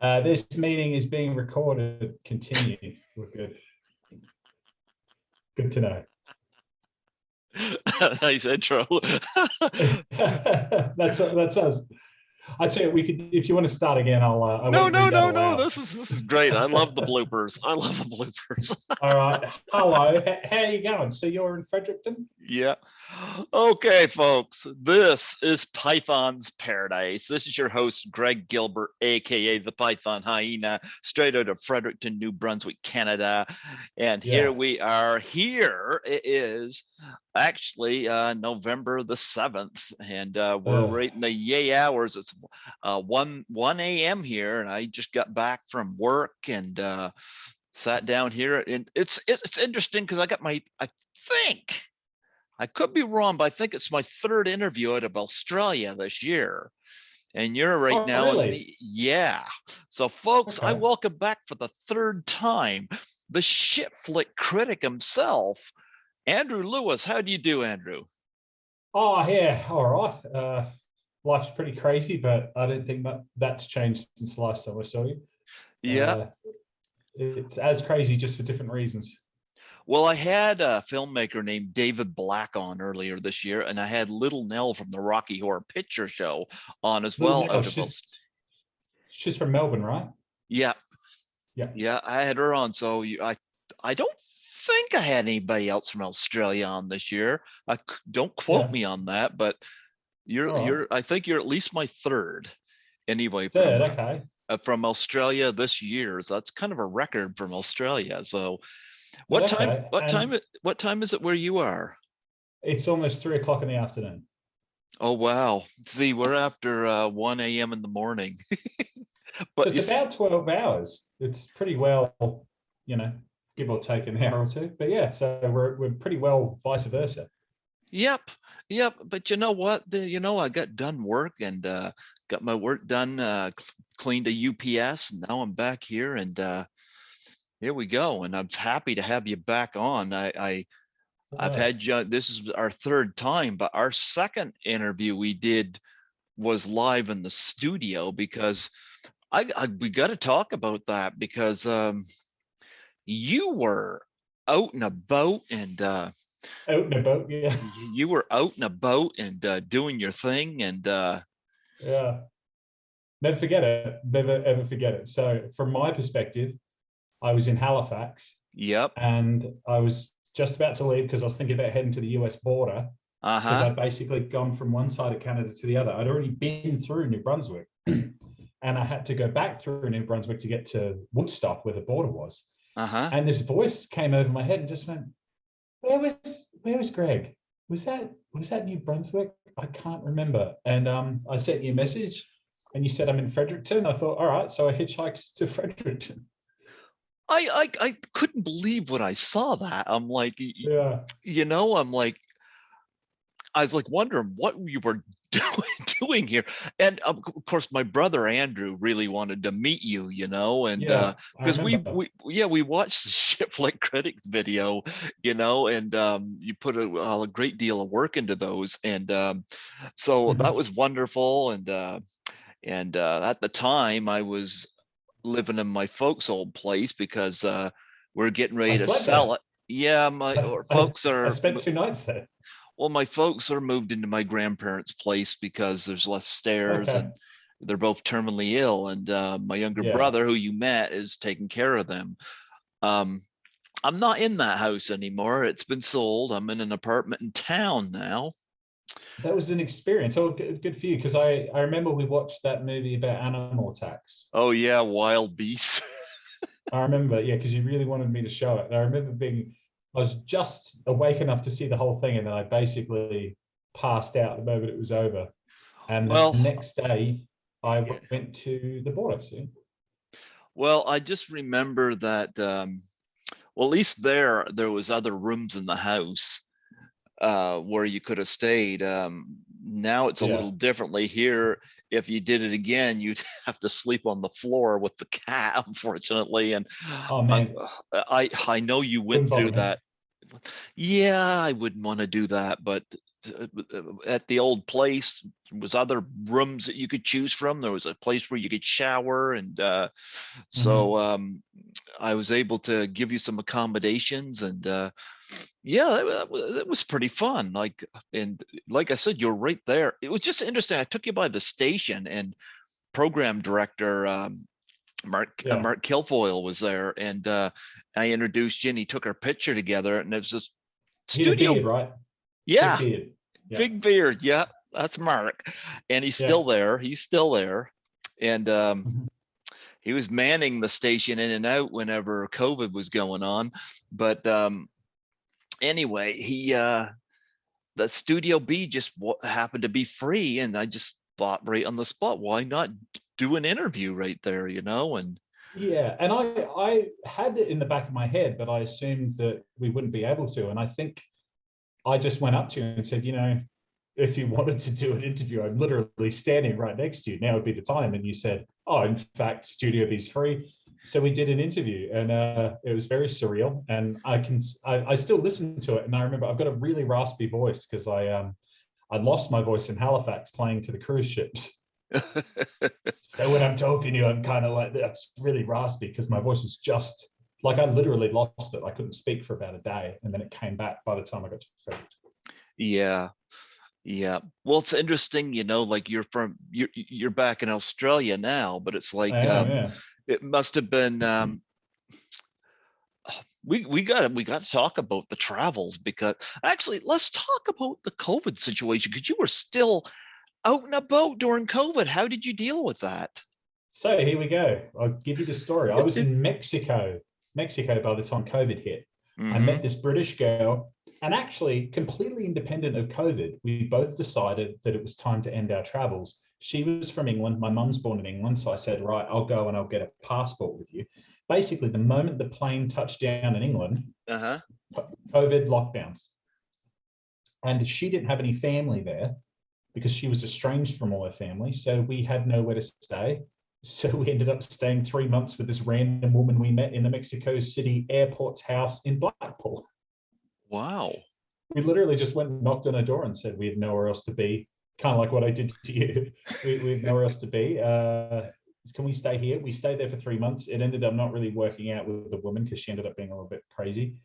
This meeting is being recorded. Continue. We're good. Good to know. Nice intro. That's us. I'd say we could, if you want to start again, I'll. No. This is great. I love the bloopers. I love the bloopers. All right. Hello. How are you going? So you're in Fredericton? Yeah. Okay, folks. This is Python's Paradise. This is your host, Greg Gilbert, aka the Python Hyena, straight out of Fredericton, New Brunswick, Canada. And here we are. Here it is actually November the 7th, and we're right in the yay hours. It's 1 a.m. here, and I just got back from work and sat down here. And it's interesting because I think I could be wrong, but I think it's my third interview out of Australia this year. And you're right now really? yeah. So folks, I welcome back for the third time the shit flick critic himself, Andrew Lewis. How do you do, Andrew? Oh yeah, all right. Life's pretty crazy, but I don't think that's changed since the last time I saw you. Yeah. It's as crazy, just for different reasons. Well, I had a filmmaker named David Black on earlier this year, and I had Little Nell from the Rocky Horror Picture Show on as well. She's from Melbourne, right? Yeah. Yeah. Yeah, I had her on. So I don't think I had anybody else from Australia on this year. Don't quote me on that, but I think you're at least my third anyway. From Australia this year. So that's kind of a record from Australia. So what time is it where you are? It's almost 3 o'clock in the afternoon. Oh wow. See, we're after 1 a.m. in the morning. But so it's about 12 hours. It's pretty well, give or take an hour or two. But yeah, so we're pretty well vice versa. Yep. But you know what? I got done work and got my work done, cleaned a UPS, and now I'm back here, and here we go. And I'm happy to have you back on. I've had you. This is our third time, but our second interview we did was live in the studio because we got to talk about that because you were out and about and out and about, yeah. You were out and about and doing your thing, and yeah, never forget it. Never ever forget it. So from my perspective, I was in Halifax. Yep. And I was just about to leave because I was thinking about heading to the US border. Because I'd basically gone from one side of Canada to the other. I'd already been through New Brunswick. And I had to go back through New Brunswick to get to Woodstock, where the border was. And this voice came over my head and just went, where was Greg? Was that New Brunswick? I can't remember. And I sent you a message and you said I'm in Fredericton. I thought, all right, so I hitchhiked to Fredericton. I couldn't believe when I saw that. I'm like, I was like wondering what you were doing here. And of course, my brother Andrew really wanted to meet you, and because we watched the Shit Flick Critics video, and you put a great deal of work into those, and so that was wonderful. And at the time, I was living in my folks' old place because we're getting ready to sell it. Yeah, folks are. I spent 2 nights there. Well, my folks are moved into my grandparents' place because there's less stairs and they're both terminally ill. And my younger brother, who you met, is taking care of them. I'm not in that house anymore. It's been sold. I'm in an apartment in town now. That was an experience. Oh, good for you. Because I remember we watched that movie about animal attacks. Oh, yeah. Wild beasts. I remember. Yeah, because you really wanted me to show it. And I remember I was just awake enough to see the whole thing, and then I basically passed out the moment it was over. And the next day, I went to the border. See? Well, I just remember that. At least there was other rooms in the house where you could have stayed. Now it's a little differently here. If you did it again, you'd have to sleep on the floor with the cat, unfortunately. And oh man, I know you went through that. Yeah, I wouldn't want to do that, but at the old place. There was other rooms that you could choose from. There was a place where you could shower, and so I was able to give you some accommodations, and yeah, that was pretty fun. And like I said, you're right there. It was just interesting. I took you by the station, and program director Mark Kilfoyle was there, and I introduced you, and he took our picture together, and it was this studio. Beard, right? Yeah, big beard. Yeah. Big beard. Yeah, that's Mark, and he's still there. He's still there, and he was manning the station in and out whenever COVID was going on. But anyway, the Studio B just happened to be free, and I just thought right on the spot, why not do an interview right there, and yeah, and I had it in the back of my head, but I assumed that we wouldn't be able to. And I think I just went up to you and said, if you wanted to do an interview, I'm literally standing right next to you. Now would be the time. And you said, oh, in fact, Studio B's free. So we did an interview, and it was very surreal. And I still listen to it, and I remember I've got a really raspy voice because I lost my voice in Halifax playing to the cruise ships. So when I'm talking to you, I'm kind of like, that's really raspy because my voice was just like, I literally lost it. I couldn't speak for about a day, and then it came back by the time I got to Frederick. Yeah. Well, it's interesting, like you're back in Australia now, but it's like it must have been we got to talk about the travels, because actually let's talk about the COVID situation, because you were still out and about during COVID. How did you deal with that? So here we go. I'll give you the story. I was in Mexico by the time COVID hit. I met this British girl, and actually completely independent of COVID, we both decided that it was time to end our travels. She was from England. My mum's born in England. So I said, right, I'll go and I'll get a passport with you. Basically, the moment the plane touched down in England, COVID lockdowns. And she didn't have any family there because she was estranged from all her family. So we had nowhere to stay. So we ended up staying 3 months with this random woman we met in the Mexico City airport's house in Blackpool. Wow. We literally just went and knocked on her door and said we had nowhere else to be, kind of like what I did to you. We had nowhere else to be. Can we stay here? We stayed there for 3 months. It ended up not really working out with the woman because she ended up being a little bit crazy.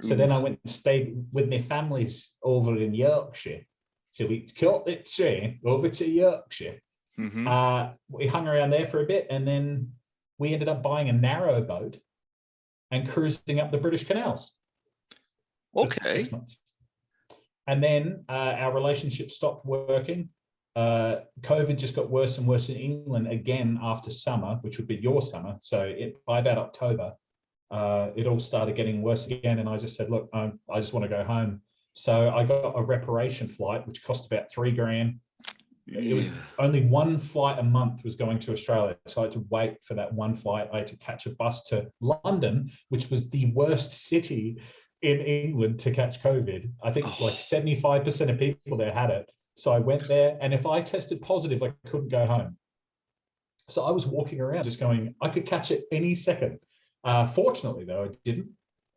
So then I went and stayed with my families over in Yorkshire. So we caught the train over to Yorkshire. We hung around there for a bit, and then we ended up buying a narrow boat and cruising up the British canals. Okay. 6 months. And then our relationship stopped working. COVID just got worse and worse in England again after summer, which would be your summer. So by about October, it all started getting worse again. And I just said, look, I just want to go home. So I got a reparation flight, which cost about $3,000. It was only one flight a month was going to Australia. So I had to wait for that one flight. I had to catch a bus to London, which was the worst city in England to catch COVID. I think like 75% of people there had it. So I went there, and if I tested positive, I couldn't go home. So I was walking around just going, I could catch it any second. Fortunately, though, I didn't.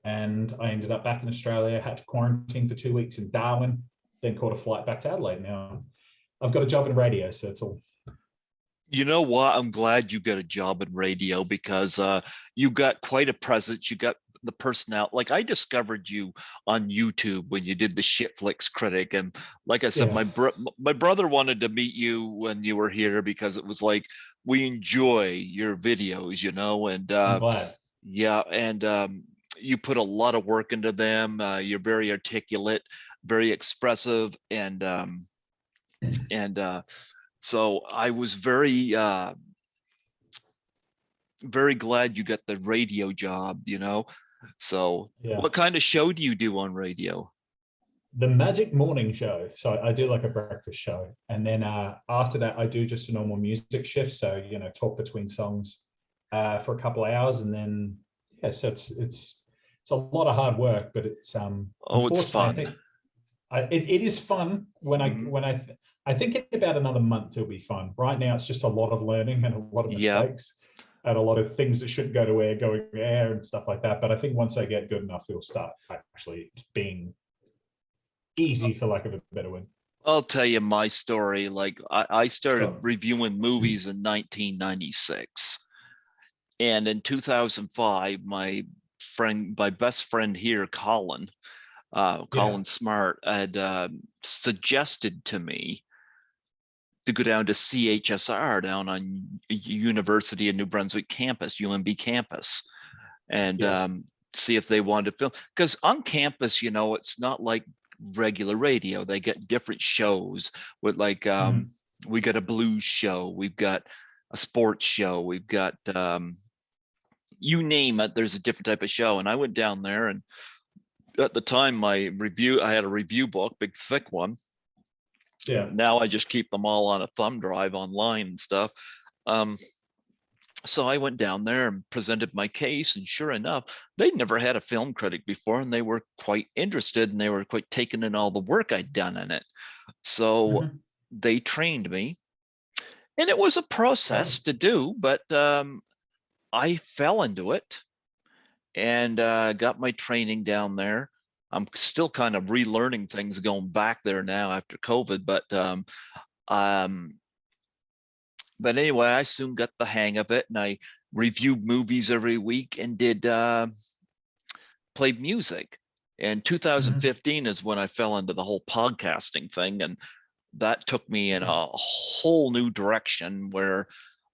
And I ended up back in Australia, had to quarantine for 2 weeks in Darwin, then caught a flight back to Adelaide. Now I've got a job in radio, so it's all. You know what? I'm glad you got a job in radio, because you got quite a presence. You got the personality. Like, I discovered you on YouTube when you did the Shitflix Critic, and like I said, my brother wanted to meet you when you were here, because it was like, we enjoy your videos, and I'm glad. Yeah, and you put a lot of work into them. You're very articulate, very expressive, and so I was very glad you got the radio job, So what kind of show do you do on radio? The Magic Morning Show. So I do like a breakfast show. And then after that, I do just a normal music shift. So, talk between songs for a couple of hours. And then, so it's a lot of hard work, but it's it's fun. I think it is fun when I think in about another month it'll be fun. Right now it's just a lot of learning and a lot of mistakes and a lot of things that shouldn't go to air going to air and stuff like that. But I think once I get good enough, it'll start actually being easy, for lack of a better word. I'll tell you my story. Like I started reviewing movies in 1996. And in 2005, my best friend here, Colin Smart, had suggested to me to go down to CHSR down on University of New Brunswick campus, UNB campus, and see if they wanted to film. Because on campus, it's not like regular radio. They get different shows with like we got a blues show, we've got a sports show, we've got you name it, there's a different type of show. And I went down there, and at the time I had a review book, big thick one. Yeah. Now I just keep them all on a thumb drive online and stuff. So I went down there and presented my case, and sure enough, they'd never had a film critic before, and they were quite interested, and they were quite taken in all the work I'd done in it. So they trained me, and it was a process to do, but I fell into it and got my training down there. I'm still kind of relearning things going back there now after COVID, but anyway, I soon got the hang of it, and I reviewed movies every week and played music. And 2015 is when I fell into the whole podcasting thing, and that took me in a whole new direction where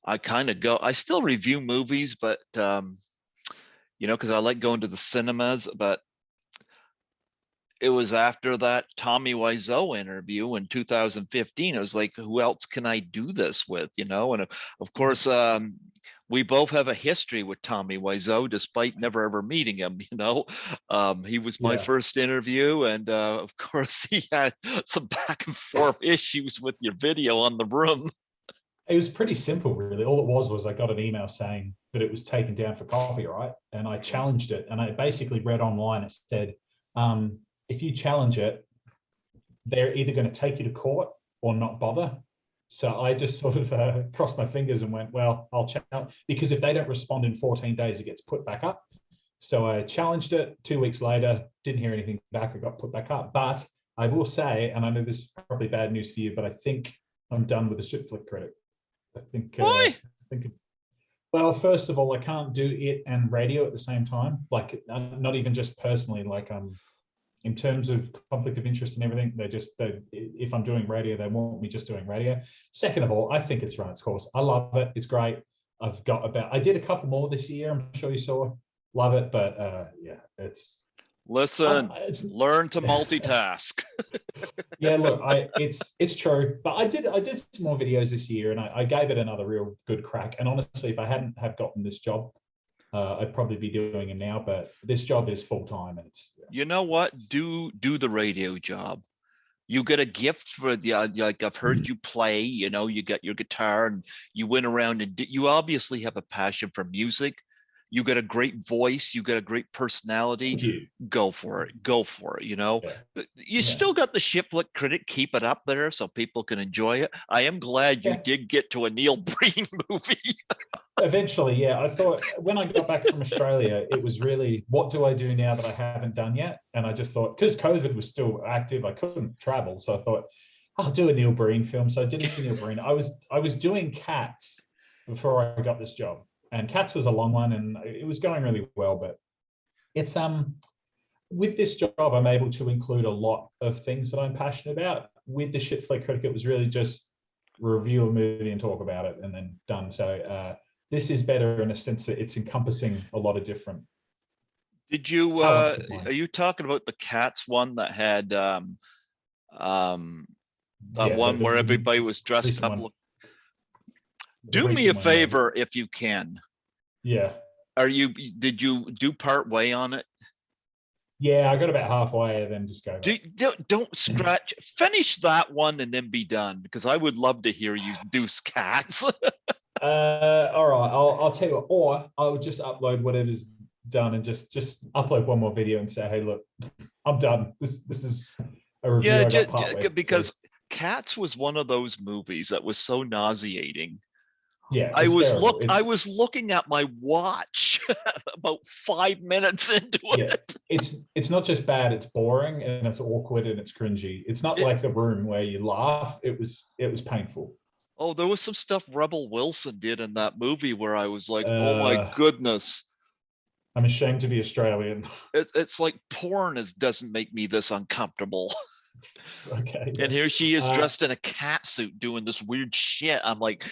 I still review movies, but because I like going to the cinemas. But it was after that Tommy Wiseau interview in 2015. I was like, who else can I do this with? And of course, we both have a history with Tommy Wiseau, despite never ever meeting him. He was my first interview, and of course, he had some back and forth issues with your video on the room. It was pretty simple, really. All it was I got an email saying that it was taken down for copyright, and I challenged it. And I basically read online, it said, if you challenge it, they're either going to take you to court or not bother. So I just sort of crossed my fingers and went, well, I'll challenge, because if they don't respond in 14 days, it gets put back up. So I challenged it. 2 weeks later, didn't hear anything back. It got put back up. But I will say, and I know this is probably bad news for you, but I think I'm done with the shit flick critic. I think. Why? Well, first of all, I can't do it and radio at the same time. Like, not even just personally. Like, in terms of conflict of interest and everything, if I'm doing radio, they want me just doing radio. Second of all, I think it's run its course. I love it. It's great. I did a couple more this year. I'm sure you saw. Love it, but learn to multitask. Yeah, look, it's true, but I did some more videos this year, and I gave it another real good crack. And honestly, if I hadn't have gotten this job, I'd probably be doing it now. But this job is full time, and it's. You know what? Do the radio job. You get a gift for like I've heard you play. You got your guitar, and you went around, and you obviously have a passion for music. You got a great voice. You got a great personality. Thank you. Go for it. You still got the shit flick critic. Keep it up there so people can enjoy it. I am glad you did get to a Neil Breen movie. Eventually, yeah. I thought when I got back from Australia, it was really, what do I do now that I haven't done yet? And I just thought, because COVID was still active, I couldn't travel. So I thought, I'll do a Neil Breen film. So I did a Neil Breen. I was doing Cats before I got this job. And Cats was a long one, and it was going really well. But it's with this job, I'm able to include a lot of things that I'm passionate about. With the shit flick critic, it was really just review a movie and talk about it, and then done. So this is better in a sense that it's encompassing a lot of different. Did you? Are you talking about the Cats one that had one where everybody was dressed up? Do me a favor if you can. Yeah. Did you do part way on it? Yeah, I got about halfway and then just go. Don't scratch. Finish that one and then be done, because I would love to hear you do Cats. All right, I'll tell you what, or I'll just upload whatever's done and just upload one more video and say, hey, look, I'm done. This is a review. Because Cats was one of those movies that was so nauseating. Yeah, it's terrible. I was looking at my watch about 5 minutes into it. It's not just bad, it's boring and it's awkward and it's cringy. It's not like The Room where you laugh. It was painful. Oh, there was some stuff Rebel Wilson did in that movie where I was like, oh my goodness. I'm ashamed to be Australian. It's like porn doesn't make me this uncomfortable. Okay. And here she is dressed in a cat suit doing this weird shit. I'm like,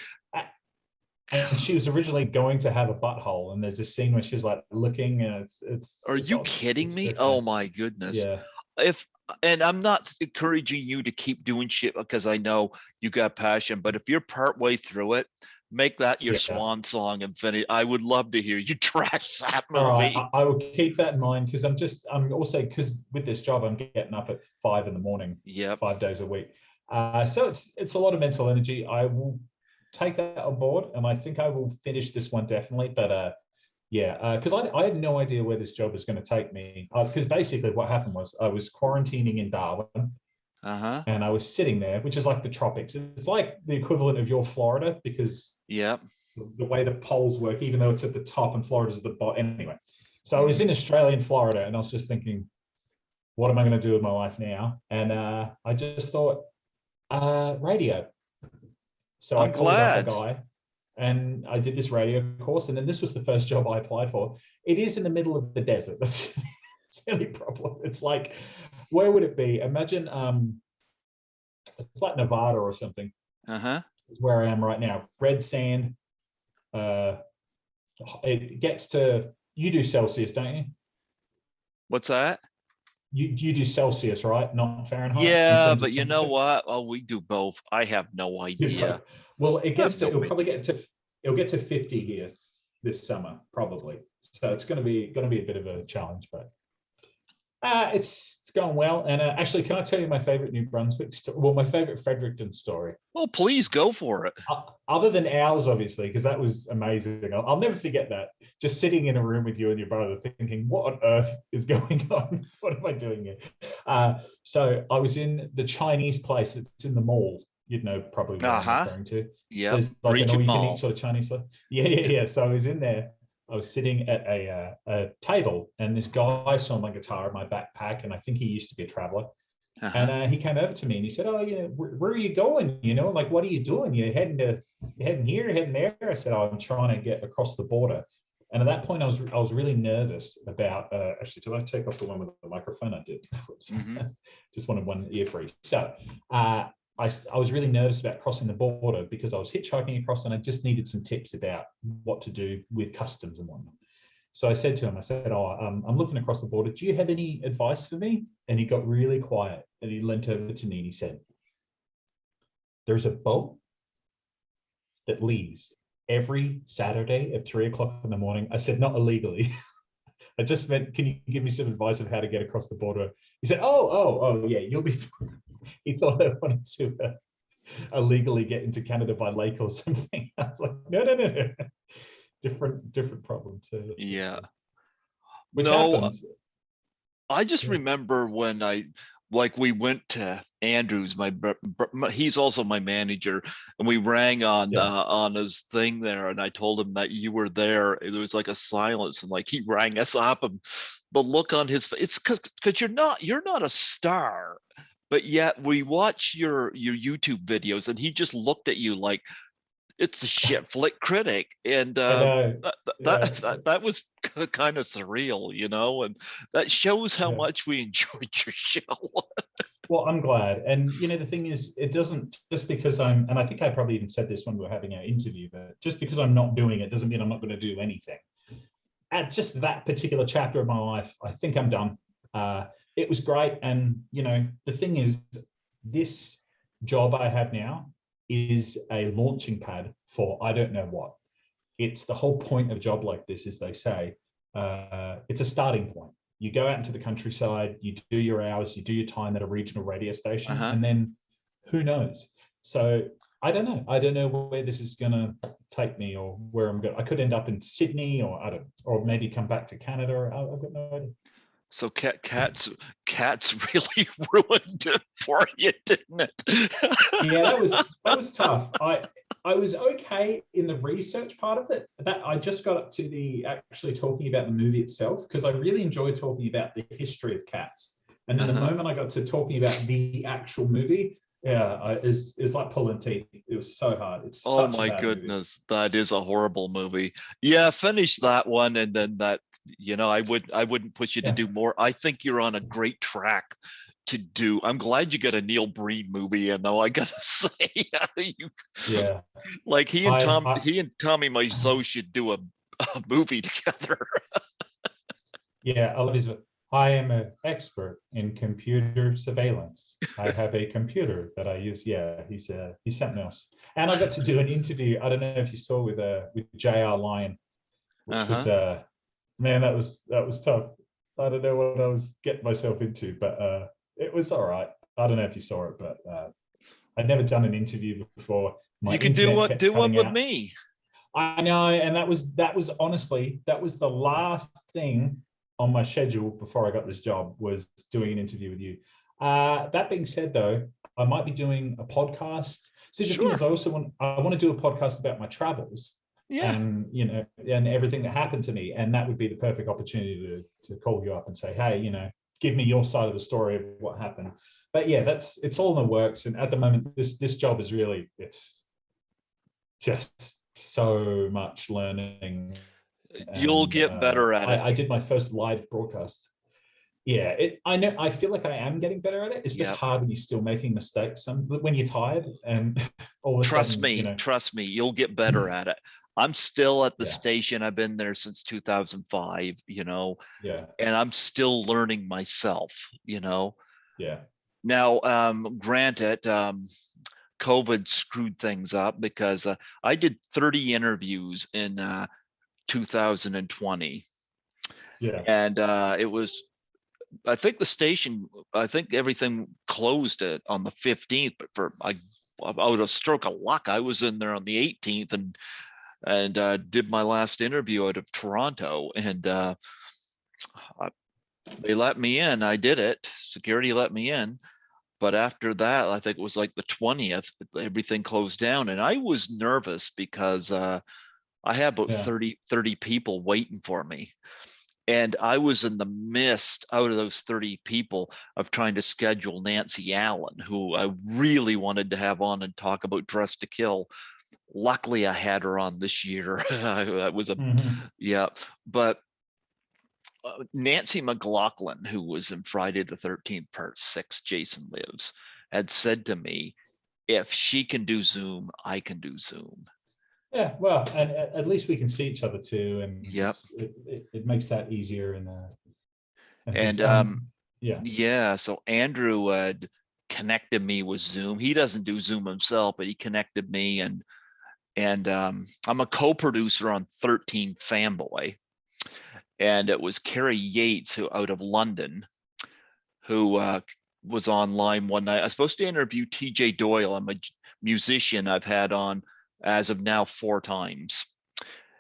and she was originally going to have a butthole, and there's a scene where she's like looking, and it's. Are you kidding me? Oh my goodness. Yeah. And I'm not encouraging you to keep doing shit because I know you got passion, but if you're partway through it, make that your swan song and finish. I would love to hear you trash that movie. All right, I will keep that in mind because I'm also, because with this job I'm getting up at 5 a.m. Yeah, 5 days a week. So it's a lot of mental energy. I will take that on board, and I think I will finish this one definitely. But because I had no idea where this job was going to take me. Because basically what happened was I was quarantining in Darwin. And I was sitting there, which is like the tropics. It's like the equivalent of your Florida, because the way the poles work, even though it's at the top and Florida's at the bottom. Anyway, so I was in Australian Florida, and I was just thinking, what am I going to do with my life now? And I just thought, radio. So I called up a guy, and I did this radio course, and then this was the first job I applied for. It is in the middle of the desert. That's the only problem. It's like, where would it be? Imagine it's like Nevada or something. It's where I am right now. Red sand. It gets to, you do Celsius, don't you? What's that? You do Celsius, right? Not Fahrenheit. Yeah, but you know what? Oh, we do both. I have no idea. Well, it'll probably get to 50 here this summer, probably. So it's going to be a bit of a challenge, but it's going well. And actually, can I tell you my favorite New Brunswick story? Well, my favorite Fredericton story. Well, please go for it. Other than ours, obviously, because that was amazing. I'll never forget that. Just sitting in a room with you and your brother thinking, what on earth is going on? What am I doing here? So I was in the Chinese place. It's in the mall. You'd know probably what I'm referring to. Yeah. There's like an all-you-can-eat sort of Chinese place. Yeah. So I was in there. I was sitting at a table, and this guy saw my guitar in my backpack, and I think he used to be a traveler. And he came over to me and he said, "Oh, where are you going? Like, what are you doing? You're heading here, heading there?" I said, "Oh, I'm trying to get across the border." And at that point, I was really nervous about. Actually, did I take off the one with the microphone? I did. Just wanted one ear free. So I was really nervous about crossing the border because I was hitchhiking across, and I just needed some tips about what to do with customs and whatnot. So I said to him, I'm looking across the border. Do you have any advice for me? And he got really quiet, and he leant over to me and he said, "There's a boat that leaves every Saturday at 3:00 in the morning." I said, "Not illegally." I just meant, can you give me some advice of how to get across the border? He said, oh, yeah, you'll be. He thought I wanted to illegally get into Canada by lake or something. I was like, no. Different problem too. Yeah. Which happens. I just remember when we went to Andrews, he's also my manager, and we rang on his thing there, and I told him that you were there. There was like a silence, and like he rang us up, and the look on his face, it's because you're not a star, but yet we watch your YouTube videos, and he just looked at you like it's a shit flick critic, and that was kind of surreal, and that shows how much we enjoyed your show. Well, I'm glad. And the thing is, it doesn't, just because and I think I probably even said this when we were having our interview, but just because I'm not doing it doesn't mean I'm not going to do anything. At just that particular chapter of my life, I think I'm done. It was great. And the thing is, this job I have now is a launching pad for I don't know what. It's the whole point of a job like this, as they say, it's a starting point. You go out into the countryside, you do your hours, you do your time at a regional radio station, and then who knows? So I don't know. I don't know where this is going to take me, or where I'm going. I could end up in Sydney, or maybe come back to Canada. I've got no idea. So cats really ruined it for you, didn't it? Yeah, that was tough. I was okay in the research part of it. That I just got up to the actually talking about the movie itself, because I really enjoy talking about the history of cats. And then the moment I got to talking about the actual movie, is like pulling teeth. It was so hard. It's Oh such a my bad movie. goodness, that is a horrible movie. Yeah, finish that one, and then that, I wouldn't push you to do more. I think you're on a great track to do. I'm glad you got a Neil Breen movie, and though I gotta say, like he and Tommy Wiseau should do a movie together. Yeah, I love his. I am an expert in computer surveillance. I have a computer that I use. Yeah, he's something else. And I got to do an interview. I don't know if you saw with J.R. Lyon, which was man, that was tough. I don't know what I was getting myself into, but it was all right. I don't know if you saw it, but I'd never done an interview before. You could do one with me. I know, and that was honestly, that was the last thing on my schedule before I got this job, was doing an interview with you. That being said, though, I might be doing a podcast. See, the thing is, I want to do a podcast about my travels, and and everything that happened to me, and that would be the perfect opportunity to call you up and say, hey, give me your side of the story of what happened. But yeah, it's all in the works, and at the moment, this job is really, it's just so much learning. You'll get better at it. I did my first live broadcast. Yeah, I feel like I am getting better at it. It's just hard when you're still making mistakes, and when you're tired, and all of a sudden, trust me, you'll get better at it. I'm still at the station. I've been there since 2005, and I'm still learning myself, Yeah. Now, granted, COVID screwed things up, because I did 30 interviews in 2020. Yeah. And it was, I think everything closed on the 15th, but out of stroke of luck, I was in there on the 18th and did my last interview out of Toronto, and they let me in. I did it. Security let me in. But after that, I think it was like the 20th, everything closed down. And I was nervous because I had about 30 people waiting for me. And I was in the midst, out of those 30 people, of trying to schedule Nancy Allen, who I really wanted to have on and talk about Dress to Kill. Luckily, I had her on this year. That was but Nancy McLaughlin, who was in Friday the 13th Part 6, Jason Lives, had said to me, if she can do Zoom, I can do Zoom. Yeah, well, and at least we can see each other too, and it makes that easier. So Andrew had connected me with Zoom. He doesn't do Zoom himself, but he connected me, and I'm a co-producer on 13 Fanboy. And it was Carrie Yates, who out of London, who was online one night. I was supposed to interview TJ Doyle. I'm a musician I've had on as of now 4 times.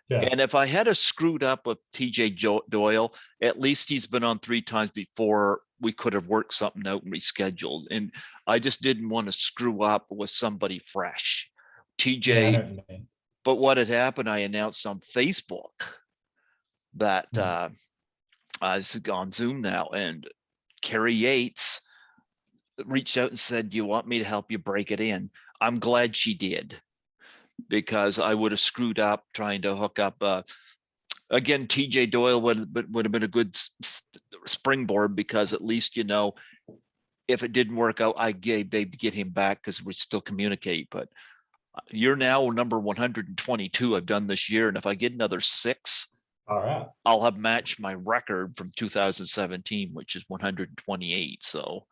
Yeah. And if I had a screwed up with TJ Doyle, at least he's been on 3 times before. We could have worked something out and rescheduled. And I just didn't want to screw up with somebody fresh. TJ, but what had happened, I announced on Facebook that it's on Zoom now, and Carrie Yates reached out and said, do you want me to help you break it in? I'm glad she did, because I would have screwed up trying to hook up. Again, TJ Doyle would have been a good springboard, because at least, if it didn't work out, I gave to get him back, because we still communicate. But you're now number 122 I've done this year, and if I get another 6, all right, I'll have matched my record from 2017, which is 128. So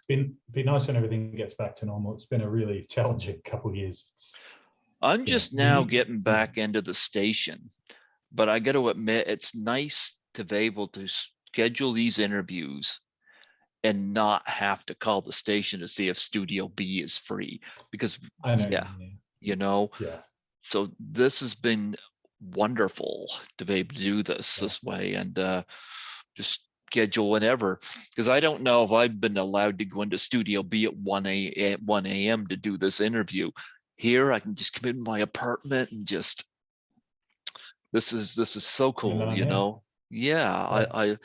be nice when everything gets back to normal. It's been a really challenging couple of years. I'm just now getting back into the station, but I got to admit, it's nice to be able to schedule these interviews and not have to call the station to see if Studio B is free, because so this has been wonderful to be able to do this way, and just schedule whenever, because I don't know if I've been allowed to go into Studio B at 1 a.m. to do this interview. here I can just come in my apartment and just, this is so cool, you know. Yeah,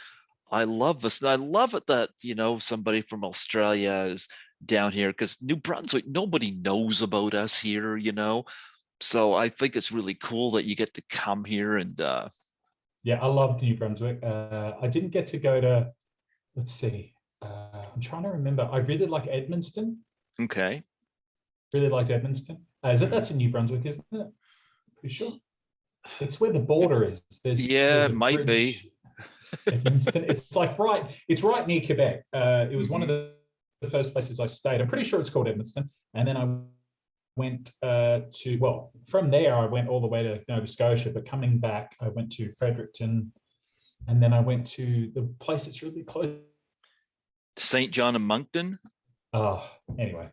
I love this. And I love it that, you know, somebody from Australia is down here, because New Brunswick, nobody knows about us here, you know. So I think it's really cool that you get to come here and yeah, I loved New Brunswick. I didn't get to go to, let's see, I'm trying to remember. I really like Edmundston. okay. Really liked Edmundston. That's in New Brunswick, isn't it? Pretty sure. It's where the border is. There's it a might bridge. be. Edmundston. It's like it's right near Quebec. It was one of the first places I stayed. I'm pretty sure it's called Edmundston. And then I went from there I went all the way to Nova Scotia, but coming back I went to Fredericton, and then I went to the place that's really close. St. John of Moncton. Anyway,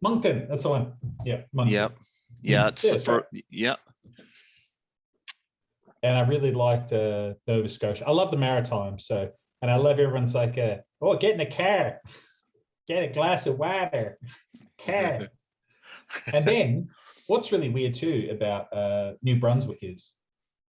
Moncton, that's the one. Yeah, Moncton. Yeah, it's the first. Yeah. And I really liked Nova Scotia. I love the Maritimes, so, and I love everyone's like, get in the car, get a glass of water, car. And then what's really weird too about New Brunswick is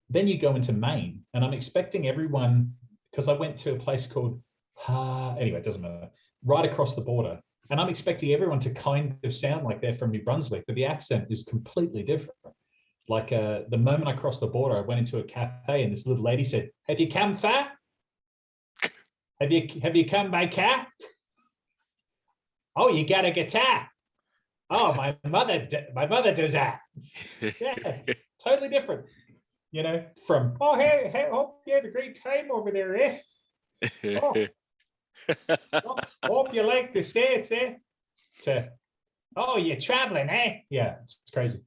then you go into Maine, and I'm expecting everyone, because I went to a place called, anyway, it doesn't matter, right across the border. And I'm expecting everyone to kind of sound like they're from New Brunswick, but the accent is completely different. Like the moment I crossed the border, I went into a cafe and this little lady said, "Have you come far? Have you come by car? Oh, you got a guitar. Oh, my mother does that." Yeah, totally different. You know, from, "Oh, hey, hope you had a great time over there, eh? Oh, hope you like the States, eh?" To, "Oh, you're traveling, eh?" Yeah, it's crazy.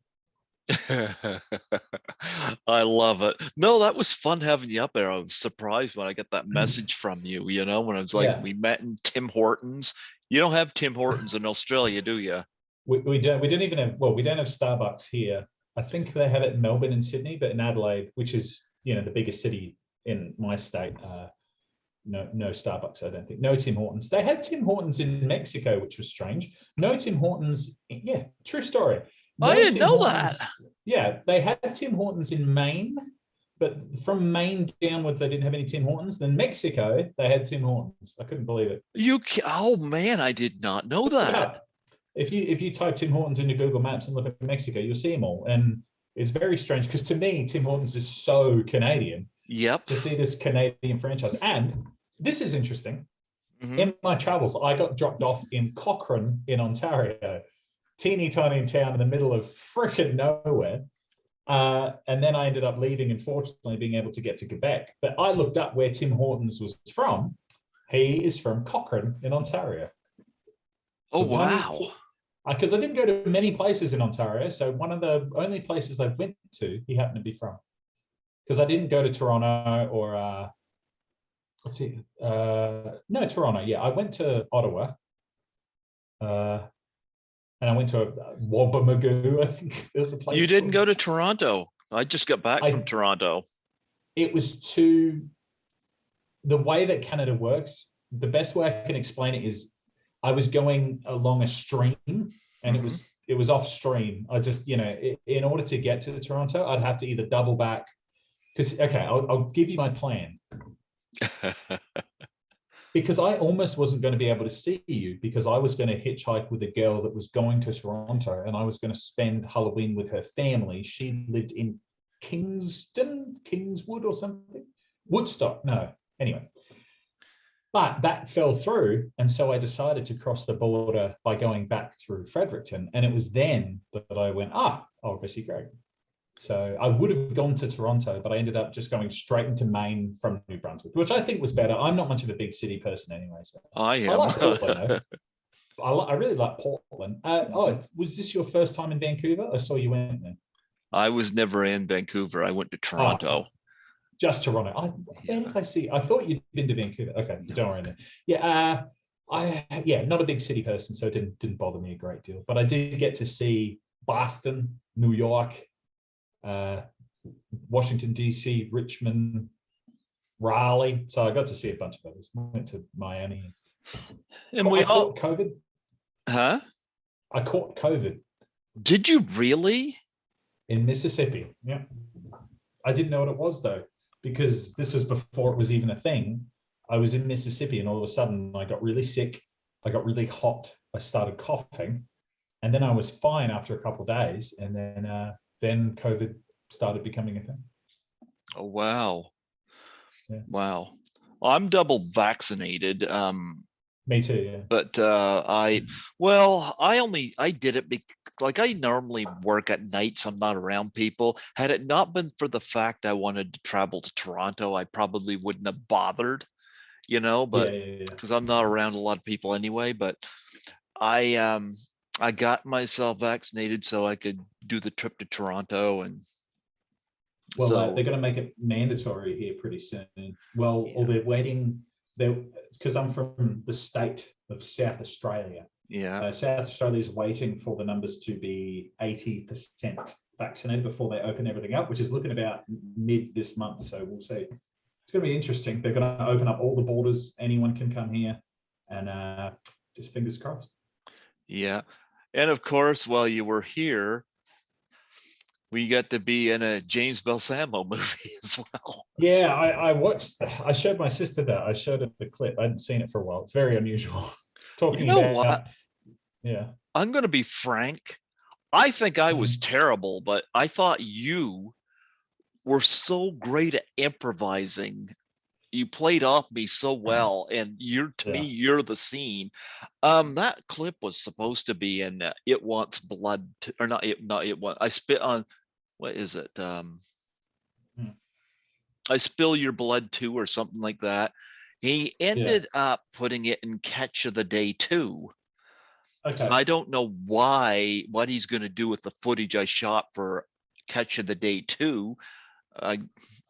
I love it. No, that was fun having you up there. I was surprised when I got that message from you, you know, when I was like, we met in Tim Hortons. You don't have Tim Hortons in Australia, do you? We don't even have, we don't have Starbucks here. I think they have it in Melbourne and Sydney, but in Adelaide, which is, you know, the biggest city in my state, no Starbucks, I don't think. No Tim Hortons. They had Tim Hortons in Mexico, which was strange. No Tim Hortons. Yeah, true story. No, I didn't Tim know Hortons. that. Yeah, they had Tim Hortons in Maine, but from Maine downwards, they didn't have any Tim Hortons. Then Mexico, they had Tim Hortons. I couldn't believe it. Oh man, I did not know that. If you type Tim Hortons into Google Maps and look at Mexico, you'll see them all. And it's very strange because to me, Tim Hortons is so Canadian. Yep. To see this Canadian franchise. And this is interesting. In my travels, I got dropped off in Cochrane in Ontario, teeny tiny town in the middle of freaking nowhere. And then I ended up leaving and fortunately being able to get to Quebec. But I looked up where Tim Hortons was from. He is from Cochrane in Ontario. Oh, wow. Because I didn't go to many places in Ontario. So one of the only places I went to, he happened to be from. Because I didn't go to Toronto or, no, Toronto. Yeah, I went to Ottawa. And I went to Wabbamagoo, I think there's a place. You didn't go to Toronto. I just got back from Toronto. It was the way that Canada works, the best way I can explain it is I was going along a stream and it was off stream. I just, you know, in order to get to Toronto, I'd have to either double back because, okay, I'll give you my plan. Because I almost wasn't going to be able to see you because I was going to hitchhike with a girl that was going to Toronto and I was going to spend Halloween with her family. She lived in Kingswood or something. Woodstock, no. Anyway. But that fell through. And so I decided to cross the border by going back through Fredericton. And it was then that I went, I'll go see Greg. So I would have gone to Toronto, but I ended up just going straight into Maine from New Brunswick, which I think was better. I'm not much of a big city person anyway. So I am. I like Portland, though. I really like Portland. Was this your first time in Vancouver? I saw you went there. I was never in Vancouver. I went to Toronto. Just Toronto. Where did I see? I thought you'd been to Vancouver. Okay, don't worry then. Yeah, not a big city person, so it didn't bother me a great deal. But I did get to see Boston, New York, Washington, D.C., Richmond, Raleigh. So I got to see a bunch of others. Went to Miami. And I caught COVID. Huh? I caught COVID. Did you really? In Mississippi. Yeah. I didn't know what it was though, because this was before it was even a thing. I was in Mississippi and all of a sudden I got really sick. I got really hot. I started coughing, and then I was fine after a couple of days. And then COVID started becoming a thing. Oh, wow. Yeah. Wow. Well, I'm double vaccinated. Me too. Yeah. But I did it like I normally work at night, so I'm not around people. Had it not been for the fact I wanted to travel to Toronto, I probably wouldn't have bothered, but because I'm not around a lot of people anyway. But I got myself vaccinated so I could do the trip to Toronto. And well, they're going to make it mandatory here pretty soon. Well, or they're waiting. Because I'm from the state of South Australia. Yeah. South Australia is waiting for the numbers to be 80% vaccinated before they open everything up, which is looking about mid this month. So we'll see. It's going to be interesting. They're going to open up all the borders. Anyone can come here, and just fingers crossed. Yeah. And of course, while you were here, we got to be in a James Balsamo movie as well. Yeah, I showed my sister that. I showed her the clip. I hadn't seen it for a while. It's very unusual. Talking about what? Yeah. I'm going to be frank. I think I was terrible, but I thought you were so great at improvising. You played off me so well, and to me, you're the scene. That clip was supposed to be in It Wants Blood, or not It Wants. I spit on, what is it? I Spill Your Blood 2 or something like that. He ended up putting it in Catch of the Day 2. Okay. So I don't know what he's going to do with the footage I shot for Catch of the Day 2.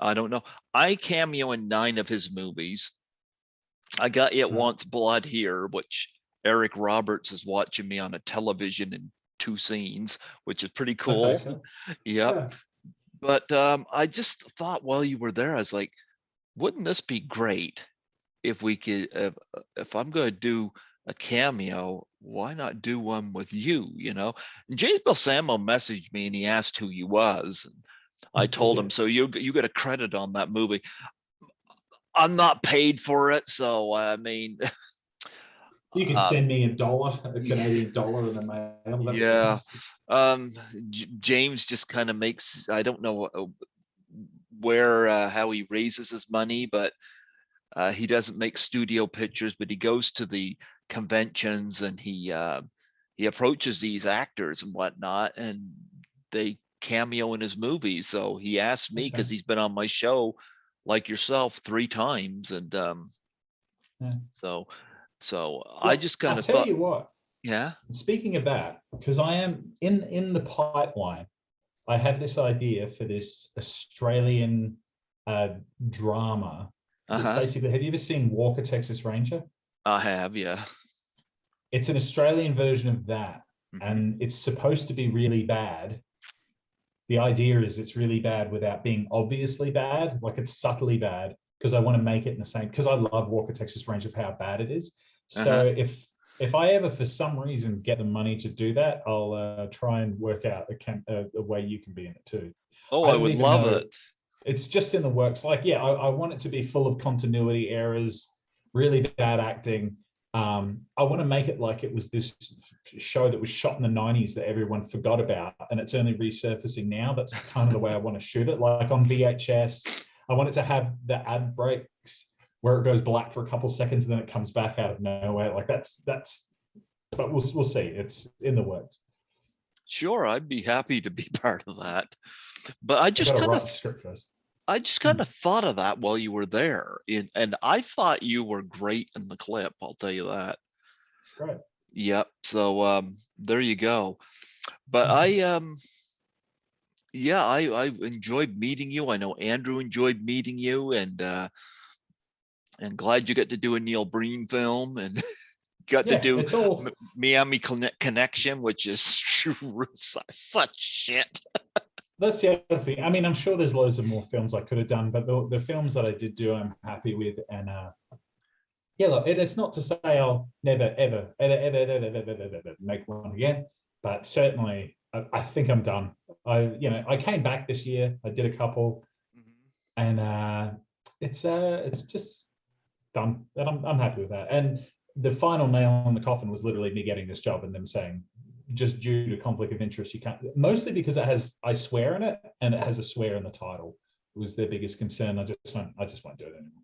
I don't know. I cameo in 9 of his movies. I got It Wants Blood here, which Eric Roberts is watching me on a television in 2 scenes, which is pretty cool. Okay. Yep. Yeah. But I just thought while you were there, I was like, wouldn't this be great if we could, if I'm going to do a cameo, why not do one with you, And James Balsamo messaged me and he asked who you was. And I told him, so you got a credit on that movie. I'm not paid for it, so I mean, you can send me a Canadian dollar in the mail. Yeah. James just kind of makes, I don't know how he raises his money, but he doesn't make studio pictures, but he goes to the conventions and he approaches these actors and whatnot, and they cameo in his movies. So he asked me because he's been on my show, like yourself, 3 times, and so I just kind of thought. I'll tell you what. Yeah. Speaking of that, because I am in the pipeline, I have this idea for this Australian drama. It's basically, have you ever seen Walker, Texas Ranger? I have, yeah. It's an Australian version of that, and it's supposed to be really bad. The idea is it's really bad without being obviously bad, like it's subtly bad, because I want to make it in the same, because I love Walker, Texas Ranger, of how bad it is. So if I ever, for some reason, get the money to do that, I'll try and work out a way you can be in it too. Oh, I would love it. It's just in the works. Like, yeah, I want it to be full of continuity errors, really bad acting. I want to make it like it was this show that was shot in the 90s that everyone forgot about, and it's only resurfacing now. That's kind of the way I want to shoot it. Like on VHS, I want it to have the ad breaks where it goes black for a couple seconds and then it comes back out of nowhere. Like that's, but we'll see. It's in the works. Sure, I'd be happy to be part of that. But I just kind of thought of that while you were there, and I thought you were great in the clip. I'll tell you that. Right. Yep. So there you go. But I enjoyed meeting you. I know Andrew enjoyed meeting you, and glad you got to do a Neil Breen film and got to do Miami Connection, which is such shit. That's the other thing. I mean, I'm sure there's loads of more films I could have done, but the films that I did do, I'm happy with. And look, it's not to say I'll never, ever make one again, but certainly I think I'm done. I came back this year. I did a couple, and it's just done. And I'm happy with that. And the final nail in the coffin was literally me getting this job and them saying, just due to conflict of interest, you can't. Mostly because it has I swear in it, and it has a swear in the title. It was their biggest concern. I just won't do it anymore.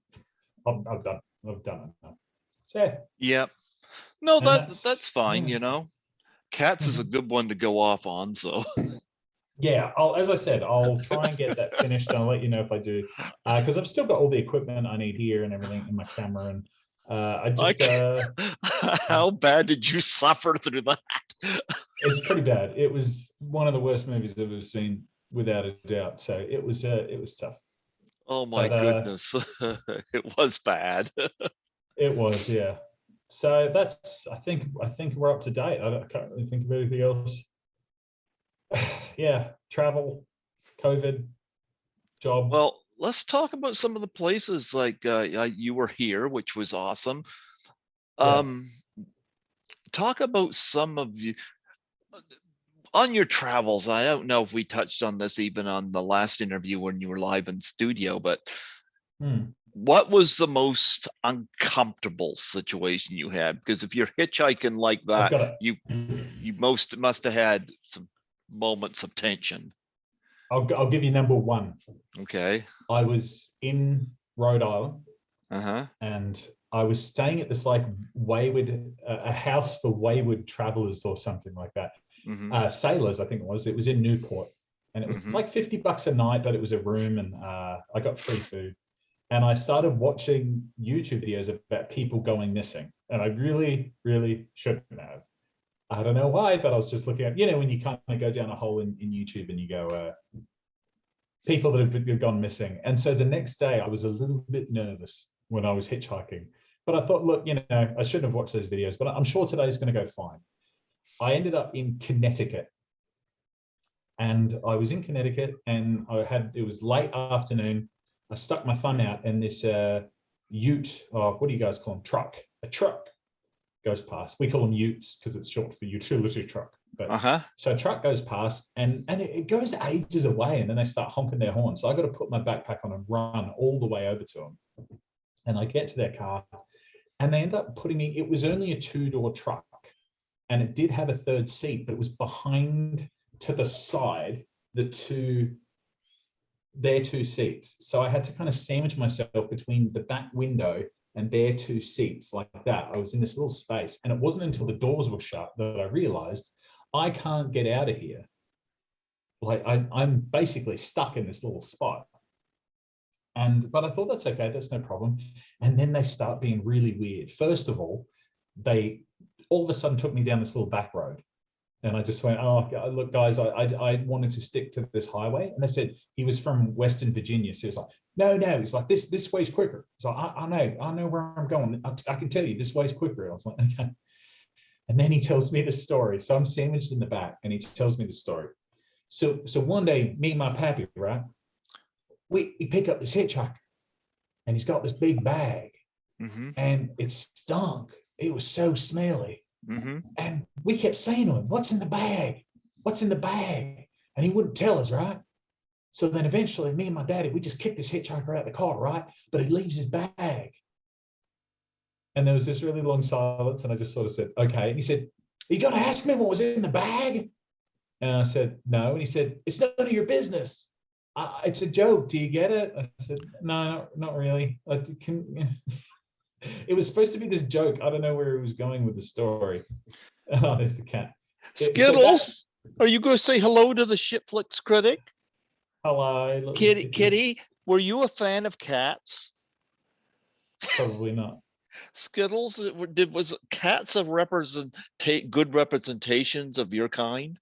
I've done it now. So yeah. No, that's fine. Cats is a good one to go off on. So yeah, as I said, I'll try and get that finished. I'll let you know if I do, because I've still got all the equipment I need here and everything in my camera. And I just how bad did you suffer through that? It's pretty bad. It was one of the worst movies I've ever seen, without a doubt. So it was tough. Oh my goodness. It was bad. It was, yeah. So that's I think we're up to date. I can't really think of anything else. Yeah, travel, COVID, job. Well, let's talk about some of the places like you were here, which was awesome. Talk about some of you on your travels. I don't know if we touched on this even on the last interview when you were live in studio, but what was the most uncomfortable situation you had? Because if you're hitchhiking like that, you must have had some moments of tension. I'll give you number one. Okay. I was in Rhode Island, and I was staying at this like wayward, a house for wayward travelers or something like that. Sailors, I think it was. It was in Newport, and it was like $50 a night, but it was a room, and I got free food. And I started watching YouTube videos about people going missing, and I really, really shouldn't have. I don't know why, but I was just looking at, when you kind of go down a hole in YouTube and you go, people that have gone missing. And so the next day I was a little bit nervous when I was hitchhiking, but I thought, look, I shouldn't have watched those videos, but I'm sure today's going to go fine. I ended up in Connecticut, and I was in Connecticut, and it was late afternoon. I stuck my thumb out, and this ute, or what do you guys call them? A truck goes past. We call them utes because it's short for utility truck. But so a truck goes past, and it goes ages away, and then they start honking their horn. So I got to put my backpack on and run all the way over to them. And I get to their car, and they end up putting me. It was only a 2-door truck, and it did have a third seat, but it was behind to the side their two seats. So I had to kind of sandwich myself between the back window and their two seats like that. I was in this little space, and it wasn't until the doors were shut that I realized I can't get out of here. Like I'm basically stuck in this little spot. But I thought, that's okay, that's no problem. And then they start being really weird. First of all, they all of a sudden took me down this little back road. And I just went, oh, look, guys, I wanted to stick to this highway. And they said he was from Western Virginia. So he was like, no. He's like, this way's quicker. So I know where I'm going. I can tell you this way's quicker. I was like, okay. And then he tells me the story. So I'm sandwiched in the back, and he tells me the story. So one day, me and my pappy, right, we pick up this hitchhiker, and he's got this big bag, and it stunk. It was so smelly. And we kept saying to him, what's in the bag? What's in the bag? And he wouldn't tell us, right? So then eventually me and my daddy, we just kicked this hitchhiker out of the car, right? But he leaves his bag. And there was this really long silence, and I just sort of said, okay. And he said, you got to ask me what was in the bag? And I said, no. And he said, it's none of your business. It's a joke. Do you get it? I said, no, not really. It was supposed to be this joke. I don't know where he was going with the story. Oh, there's the cat. Skittles, are you going to say hello to the Shitflix critic? Hello. Kitty, were you a fan of cats? Probably not. Skittles, was cats a good representations of your kind?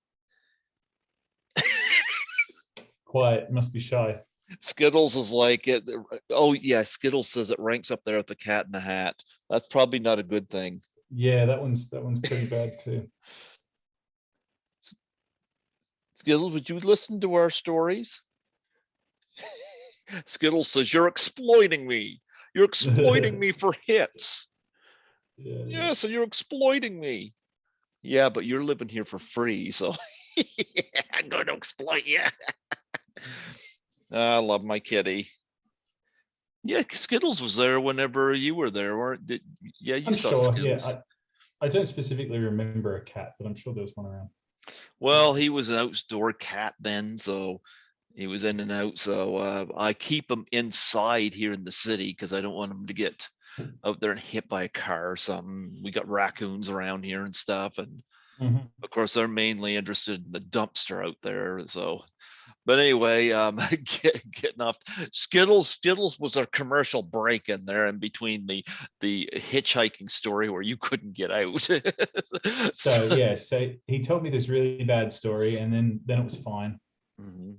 Quiet, must be shy. Skittles is like it. Oh yeah, Skittles says it ranks up there with the Cat in the Hat. That's probably not a good thing. Yeah, that one's pretty bad too. Skittles, would you listen to our stories? Skittles says, you're exploiting me. You're exploiting me for hits. Yeah, so you're exploiting me. Yeah, but you're living here for free, so Yeah, I'm going to exploit you. I love my kitty. Yeah, Skittles was there whenever you were there, weren't? Yeah, you I'm saw sure. Skittles. Yeah, I don't specifically remember a cat, but I'm sure there was one around. Well, he was an outdoor cat then, so he was in and out. So I keep him inside here in the city because I don't want him to get out there and hit by a car or something. We got raccoons around here and stuff, and of course they're mainly interested in the dumpster out there. So, but anyway, getting off Skittles was a commercial break in there in between the hitchhiking story where you couldn't get out. So yeah, so he told me this really bad story, and then it was fine.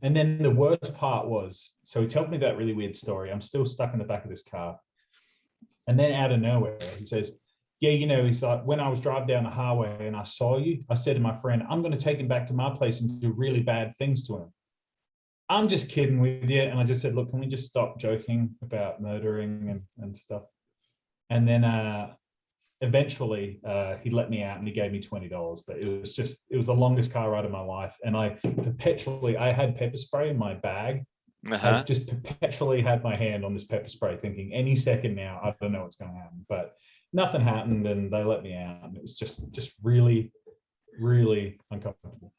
And then the worst part was, so he told me that really weird story. I'm still stuck in the back of this car. And then out of nowhere, he says, yeah, he's like, when I was driving down the highway and I saw you, I said to my friend, I'm going to take him back to my place and do really bad things to him. I'm just kidding with you. And I just said, look, can we just stop joking about murdering and stuff? And then eventually he let me out and he gave me $20, but it was the longest car ride of my life. And I had pepper spray in my bag. I just perpetually had my hand on this pepper spray thinking any second now, I don't know what's going to happen, but nothing happened and they let me out. And it was just really, really uncomfortable.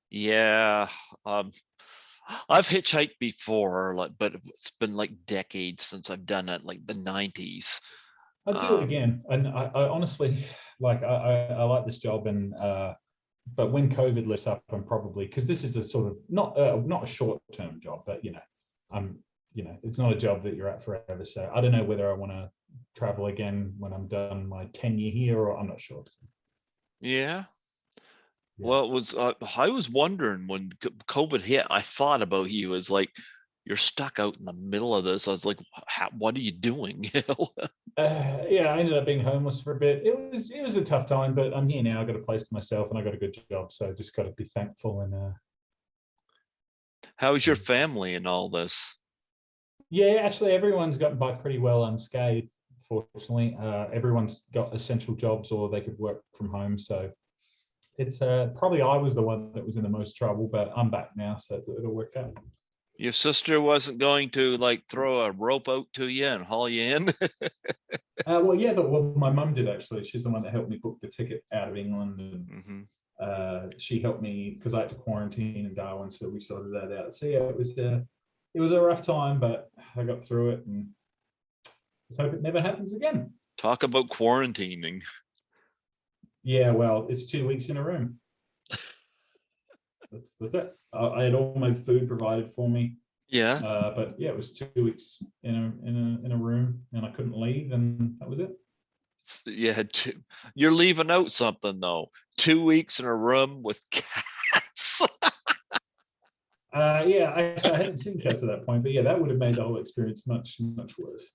Yeah. I've hitchhiked before, but it's been like decades since I've done it, like the 90s. I'll do it again. And I honestly, like, I like this job, and but when COVID lets up, I'm probably, because this is a sort of not a short-term job, but it's not a job that you're at forever. So I don't know whether I want to travel again when I'm done my tenure here, or I'm not sure. Yeah. Well, it was. I was wondering when COVID hit. I thought about you as like, you're stuck out in the middle of this. I was like, what are you doing? Yeah, I ended up being homeless for a bit. It was a tough time, but I'm here now. I got a place to myself, and I got a good job. So I just got to be thankful. And how's your family in all this? Yeah, actually, everyone's gotten by pretty well unscathed. Fortunately, everyone's got essential jobs, or they could work from home. So it's probably I was the one that was in the most trouble, but I'm back now, so it'll work out. Your sister wasn't going to like throw a rope out to you and haul you in? Well, yeah, but my mum did actually. She's the one that helped me book the ticket out of England, and she helped me because I had to quarantine in Darwin, so we sorted that out. So yeah, it was a rough time, but I got through it, and let's hope it never happens again. Talk about quarantining. Yeah, well, it's 2 weeks in a room. That's it. I had all my food provided for me. Yeah. But yeah, it was 2 weeks in a room, and I couldn't leave, and that was it. Yeah, you're leaving out something though. 2 weeks in a room with cats. Yeah, actually, I hadn't seen cats at that point, but yeah, that would have made the whole experience much worse.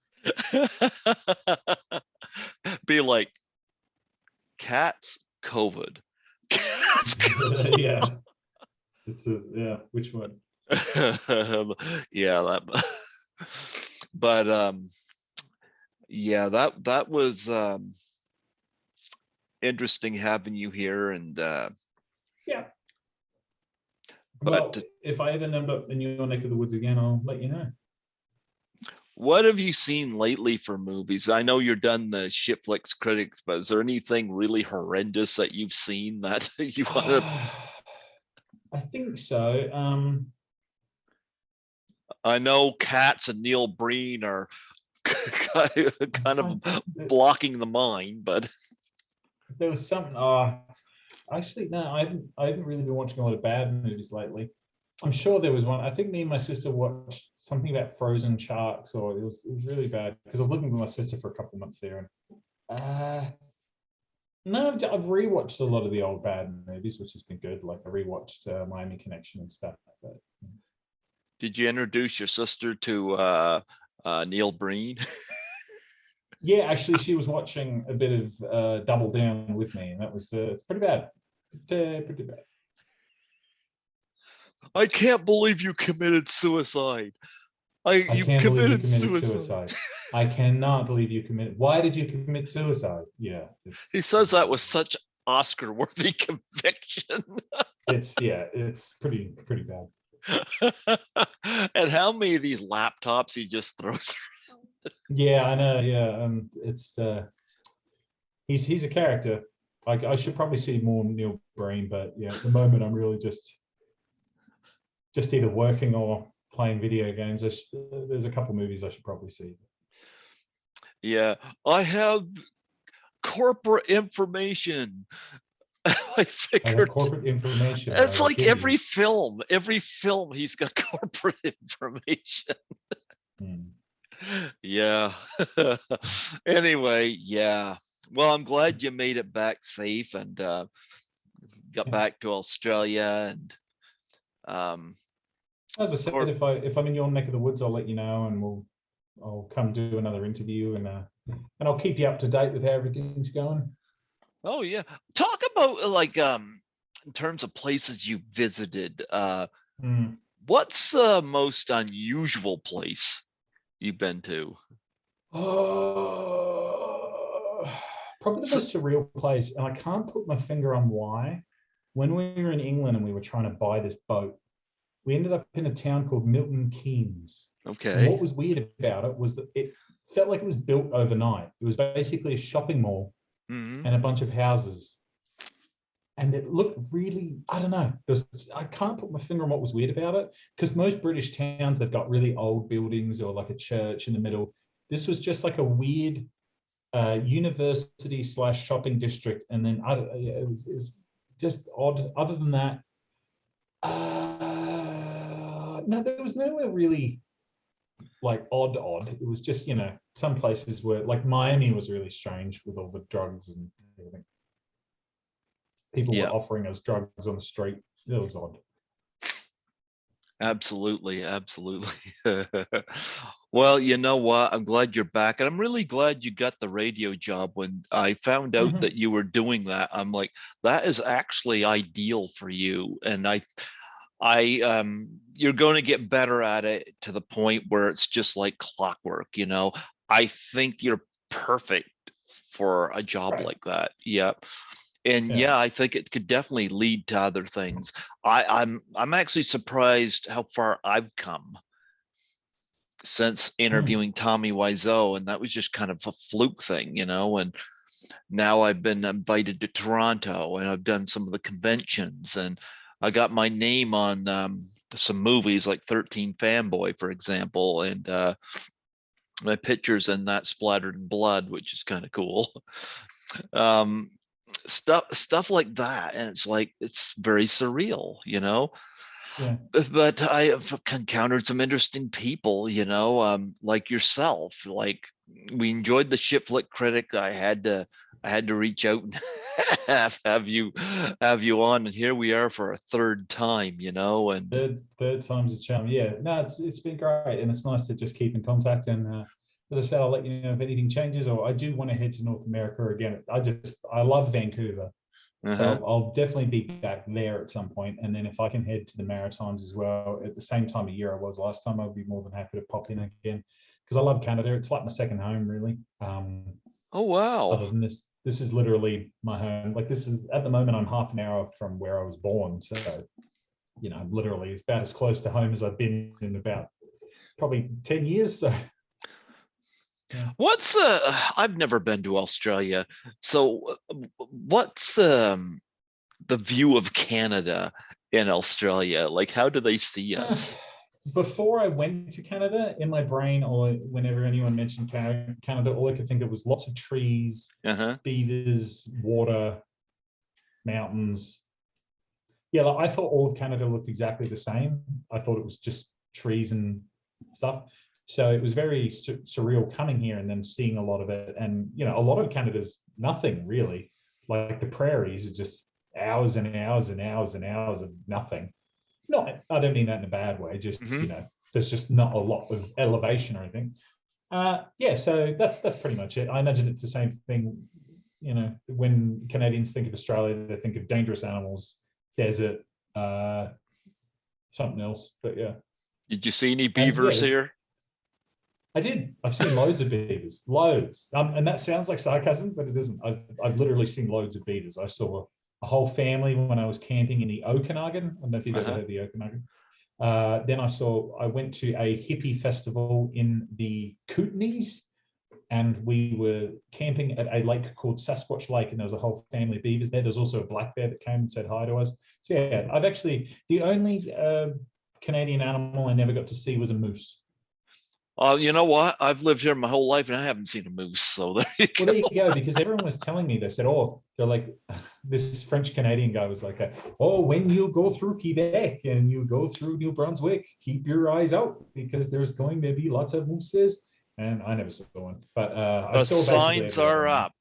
Be like, cats, COVID. Cats, COVID. Yeah. Which one? Yeah, but yeah, that was interesting having you here, and yeah. But well, if I ever end up in your neck of the woods again, I'll let you know. What have you seen lately for movies? I know you're done the Shitflix critics, but is there anything really horrendous that you've seen that you want to? I think so. I know Cats and Neil Breen are kind of blocking the mind, but there was something. Actually, no, I haven't really been watching a lot of bad movies lately. I'm sure there was one. I think me and my sister watched something about frozen sharks, or it was really bad because I was looking with my sister for a couple of months there. And no, I've rewatched a lot of the old bad movies, which has been good. Like I rewatched Miami Connection and stuff. But, did you introduce your sister to Neil Breen? Yeah, actually, she was watching a bit of Double Down with me, and that was it's pretty bad. Pretty bad. I can't believe you committed suicide. I can't believe you committed suicide. I cannot believe you committed. Why did you commit suicide? Yeah. He says that with such Oscar-worthy conviction. it's pretty bad. And how many of these laptops he just throws around? Yeah, I know. Yeah, it's he's a character. I should probably see more Neil Breen, but yeah, at the moment I'm really just either working or playing video games. There's a couple movies I should probably see. Yeah, I have corporate information. I figured corporate information. it's like every film he's got corporate information. Yeah. Anyway, yeah. Well, I'm glad you made it back safe and got back to Australia. And as I said, if I'm in your neck of the woods, I'll let you know, and I'll come do another interview, and I'll keep you up to date with how everything's going. Oh yeah, talk about like in terms of places you visited. What's the most unusual place you've been to? Probably the most surreal place, and I can't put my finger on why. When we were in England and we were trying to buy this boat, we ended up in a town called Milton Keynes. Okay. And what was weird about it was that it felt like it was built overnight. It was basically a shopping mall and a bunch of houses. And it looked really, I don't know. I can't put my finger on what was weird about it, because most British towns, they've got really old buildings or like a church in the middle. This was just like a weird university / shopping district. And then it was just odd. Other than that, no, there was nowhere really like odd. It was just, some places were like Miami was really strange with all the drugs and everything. People were offering us drugs on the street. It was odd. Absolutely. Well, you know what? I'm glad you're back. And I'm really glad you got the radio job. When I found out that you were doing that, I'm like, that is actually ideal for you. And you're going to get better at it to the point where it's just like clockwork. I think you're perfect for a job like that. Yep. And yeah, I think it could definitely lead to other things. I'm actually surprised how far I've come since interviewing Tommy Wiseau, and that was just kind of a fluke thing, and now I've been invited to Toronto, and I've done some of the conventions, and I got my name on some movies like 13 Fanboy, for example, and my picture's in that splattered in blood, which is kind of cool. Stuff like that, and it's very surreal. Yeah. But I have encountered some interesting people, like yourself. Like, we enjoyed the Shit Flick Critic. I had to reach out and have you on, and here we are for a third time, and third time's a charm. Yeah, no, it's been great, and it's nice to just keep in contact. And as I said, I'll let you know if anything changes, or I do want to head to North America again. I love Vancouver. So I'll definitely be back there at some point. And then if I can head to the Maritimes as well at the same time of year I was last time, I'll be more than happy to pop in again, because I love Canada. It's like my second home, really. Oh, wow. Other than this is literally my home. Like, this is, at the moment, I'm half an hour from where I was born. So, literally it's about as close to home as I've been in about probably 10 years. So. What's I've never been to Australia, so what's the view of Canada in Australia? Like, how do they see us? Before I went to Canada, in my brain, or whenever anyone mentioned Canada, all I could think of was lots of trees, beavers, water, mountains. Yeah, I thought all of Canada looked exactly the same. I thought it was just trees and stuff. So it was very surreal coming here and then seeing a lot of it. And, a lot of Canada's nothing really. Like, the prairies is just hours and hours and hours and hours of nothing. I don't mean that in a bad way. Just, there's just not a lot of elevation or anything. So that's pretty much it. I imagine it's the same thing. When Canadians think of Australia, they think of dangerous animals, desert, something else. But yeah. Did you see any beavers here? I did. I've seen loads of beavers, loads. And that sounds like sarcasm, but it isn't. I've literally seen loads of beavers. I saw a whole family when I was camping in the Okanagan. I don't know if you've ever heard of the Okanagan. Then I went to a hippie festival in the Kootenays, and we were camping at a lake called Sasquatch Lake, and there was a whole family of beavers there. There's also a black bear that came and said hi to us. So yeah, the only Canadian animal I never got to see was a moose. Oh, you know what? I've lived here my whole life and I haven't seen a moose. So there you go. Well, there you go, because everyone was telling me, they said, they're like, this French Canadian guy was like, when you go through Quebec and you go through New Brunswick, keep your eyes out because there's going to be lots of mooses. And I never saw one, but I saw signs are up.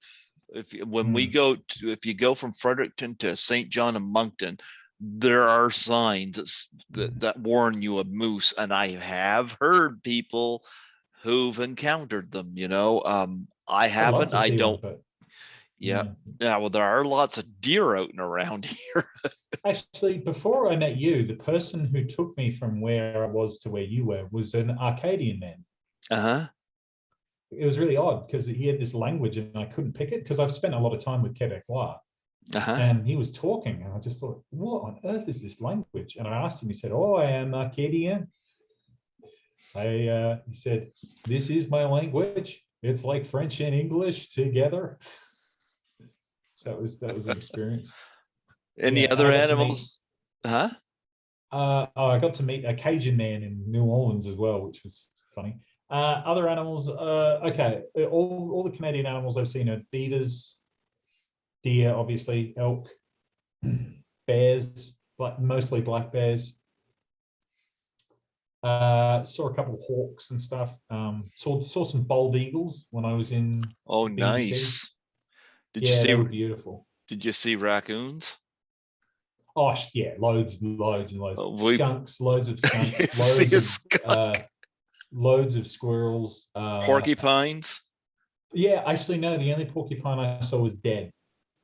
If you go from Fredericton to St. John and Moncton, there are signs that warn you of moose, and I have heard people who've encountered them. I haven't. I don't. One, yeah. Well, there are lots of deer out and around here. Actually, before I met you, the person who took me from where I was to where you were was an Acadian man. It was really odd because he had this language and I couldn't pick it because I've spent a lot of time with Quebecois. And he was talking and I just thought, what on earth is this language? And I asked him, he said, I am Acadian. He said, this is my language. It's like French and English together. So that was an experience. Any other animals? I got to meet a Cajun man in New Orleans as well, which was funny. Other animals, okay. All the Canadian animals I've seen are beavers, deer, obviously, elk, bears, mostly black bears. Saw a couple of hawks and stuff. Saw some bald eagles when I was in. Oh, BC. Nice. They were beautiful. Did you see raccoons? Oh yeah, loads and loads. Skunks, loads of skunks, loads of squirrels. Porcupines? Yeah, actually, no, the only porcupine I saw was dead.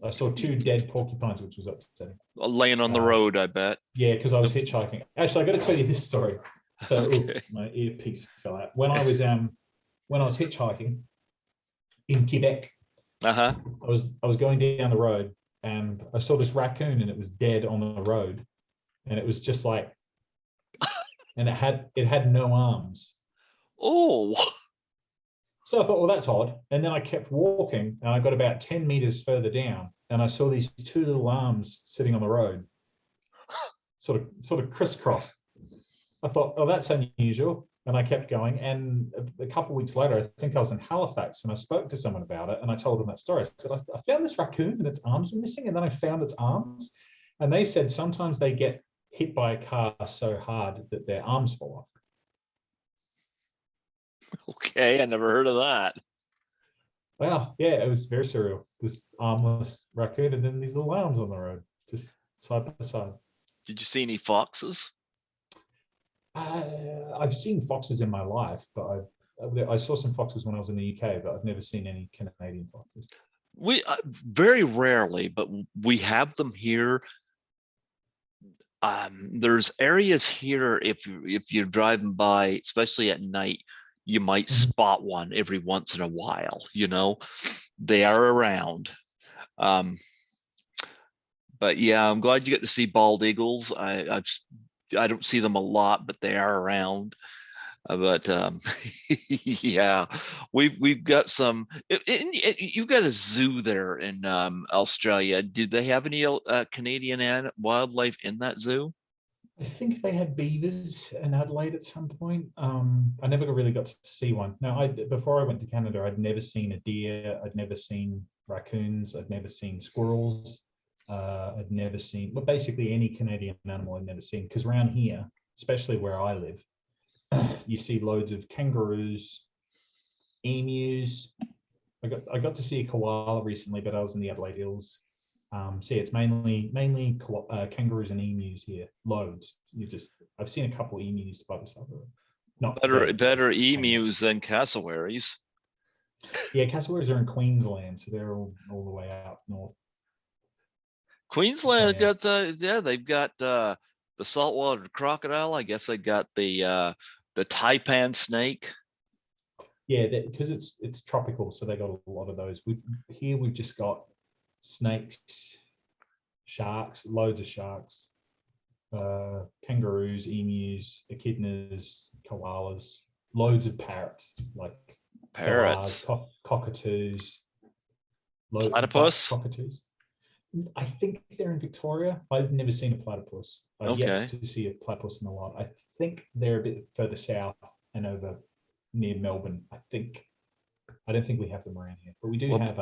I saw 2 dead porcupines, which was upsetting. Laying on the road, I bet. Yeah, because I was hitchhiking. Actually, I got to tell you this story. So my earpiece fell out. When I was hitchhiking in Quebec, I was going down the road and I saw this raccoon and it was dead on the road, and it was just like, and it had no arms. Oh. So I thought, well, that's odd. And then I kept walking and I got about 10 meters further down and I saw these 2 little arms sitting on the road, sort of crisscrossed. I thought, oh, that's unusual. And I kept going. And a couple of weeks later, I think I was in Halifax and I spoke to someone about it and I told them that story. I said, I found this raccoon and its arms were missing. And then I found its arms. And they said sometimes they get hit by a car so hard that their arms fall off. Okay, I never heard of that. Wow, yeah, it was very surreal. This armless raccoon and then these little arms on the road, just side by side. Did you see any foxes? I've seen foxes in my life, but I saw some foxes when I was in the UK, but I've never seen any Canadian foxes. We very rarely, but we have them here. There's areas here, if you're driving by, especially at night, you might spot one every once in a while. They are around. But yeah, I'm glad you get to see bald eagles. I don't see them a lot, but they are around. But yeah, we've got some. You've got a zoo there in Australia. Do they have any Canadian wildlife in that zoo? I think they had beavers in Adelaide at some point. I never really got to see one. Now, before I went to Canada, I'd never seen a deer. I'd never seen raccoons. I'd never seen squirrels. I'd never seen, well, basically any Canadian animal I'd never seen. Because around here, especially where I live, you see loads of kangaroos, emus. I got to see a koala recently, but I was in the Adelaide Hills. So yeah, it's mainly kangaroos and emus here. Loads. I've seen a couple emus by the side of it. Not better emus than cassowaries. Yeah, cassowaries are in Queensland, so they're all the way out north. Queensland got they've got the saltwater crocodile. I guess they got the taipan snake. Yeah, because it's tropical, so they got a lot of those. We've just got snakes, sharks, loads of sharks, kangaroos, emus, echidnas, koalas, loads of parrots, like Parrots. cockatoos, Platypus. cockatoos. I think they're in Victoria. I've never seen a platypus. I've yet to see a platypus in the wild. I think they're a bit further south and over near Melbourne. I don't think we have them around here, but we do have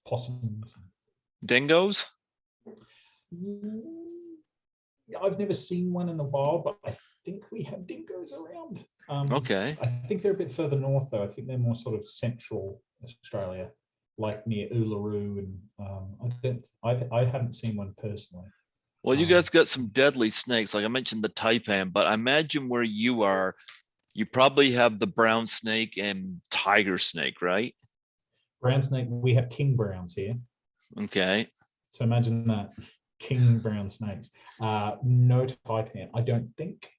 possums. Dingoes? I've never seen one in the wild, but I think we have dingoes around. Okay. I think they're a bit further north, though. I think they're more sort of central Australia, like near Uluru, and I haven't seen one personally. Well, you guys got some deadly snakes, like I mentioned the taipan, but I imagine where you are, you probably have the brown snake and tiger snake, right? Brown snake, we have king browns here. Okay. So imagine that, king brown snakes. No taipan, I don't think.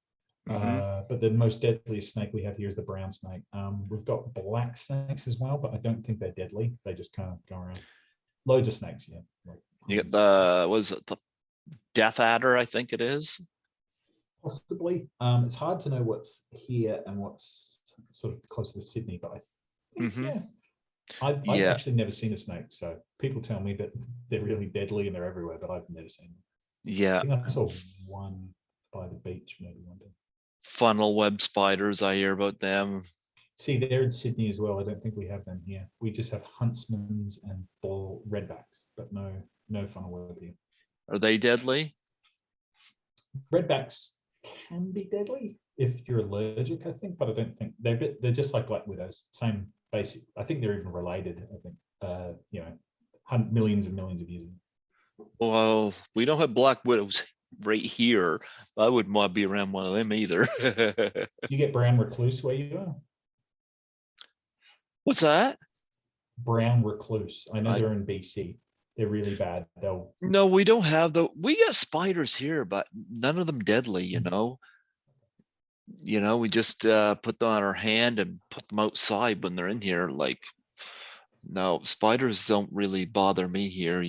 But the most deadliest snake we have here is the brown snake. We've got black snakes as well, but I don't think they're deadly. They just kind of go around. Loads of snakes, yeah. You get the death adder, I think it is. Possibly. It's hard to know what's here and what's sort of closer to Sydney, but I think, yeah. I've actually never seen a snake, so people tell me that they're really deadly and they're everywhere, but I've never seen them. Yeah. I think I saw one by the beach maybe one day. Funnel web spiders, I hear about them. See, they're in Sydney as well. I don't think we have them here. We just have huntsmans and ball redbacks, but no funnel web here. Are they deadly? Redbacks can be deadly if you're allergic, I think, but I don't think they're just like black widows. Same basic. I think they're even related. I think millions and millions of years ago. Well, we don't have black widows right here. I wouldn't want to be around one of them either. Do you get brown recluse where you are? What's that? Brown recluse. I know they're in BC. They're really bad. No, we don't have we got spiders here, but none of them deadly, you know. We just put them on our hand and put them outside when they're in here. Like, no, spiders don't really bother me here,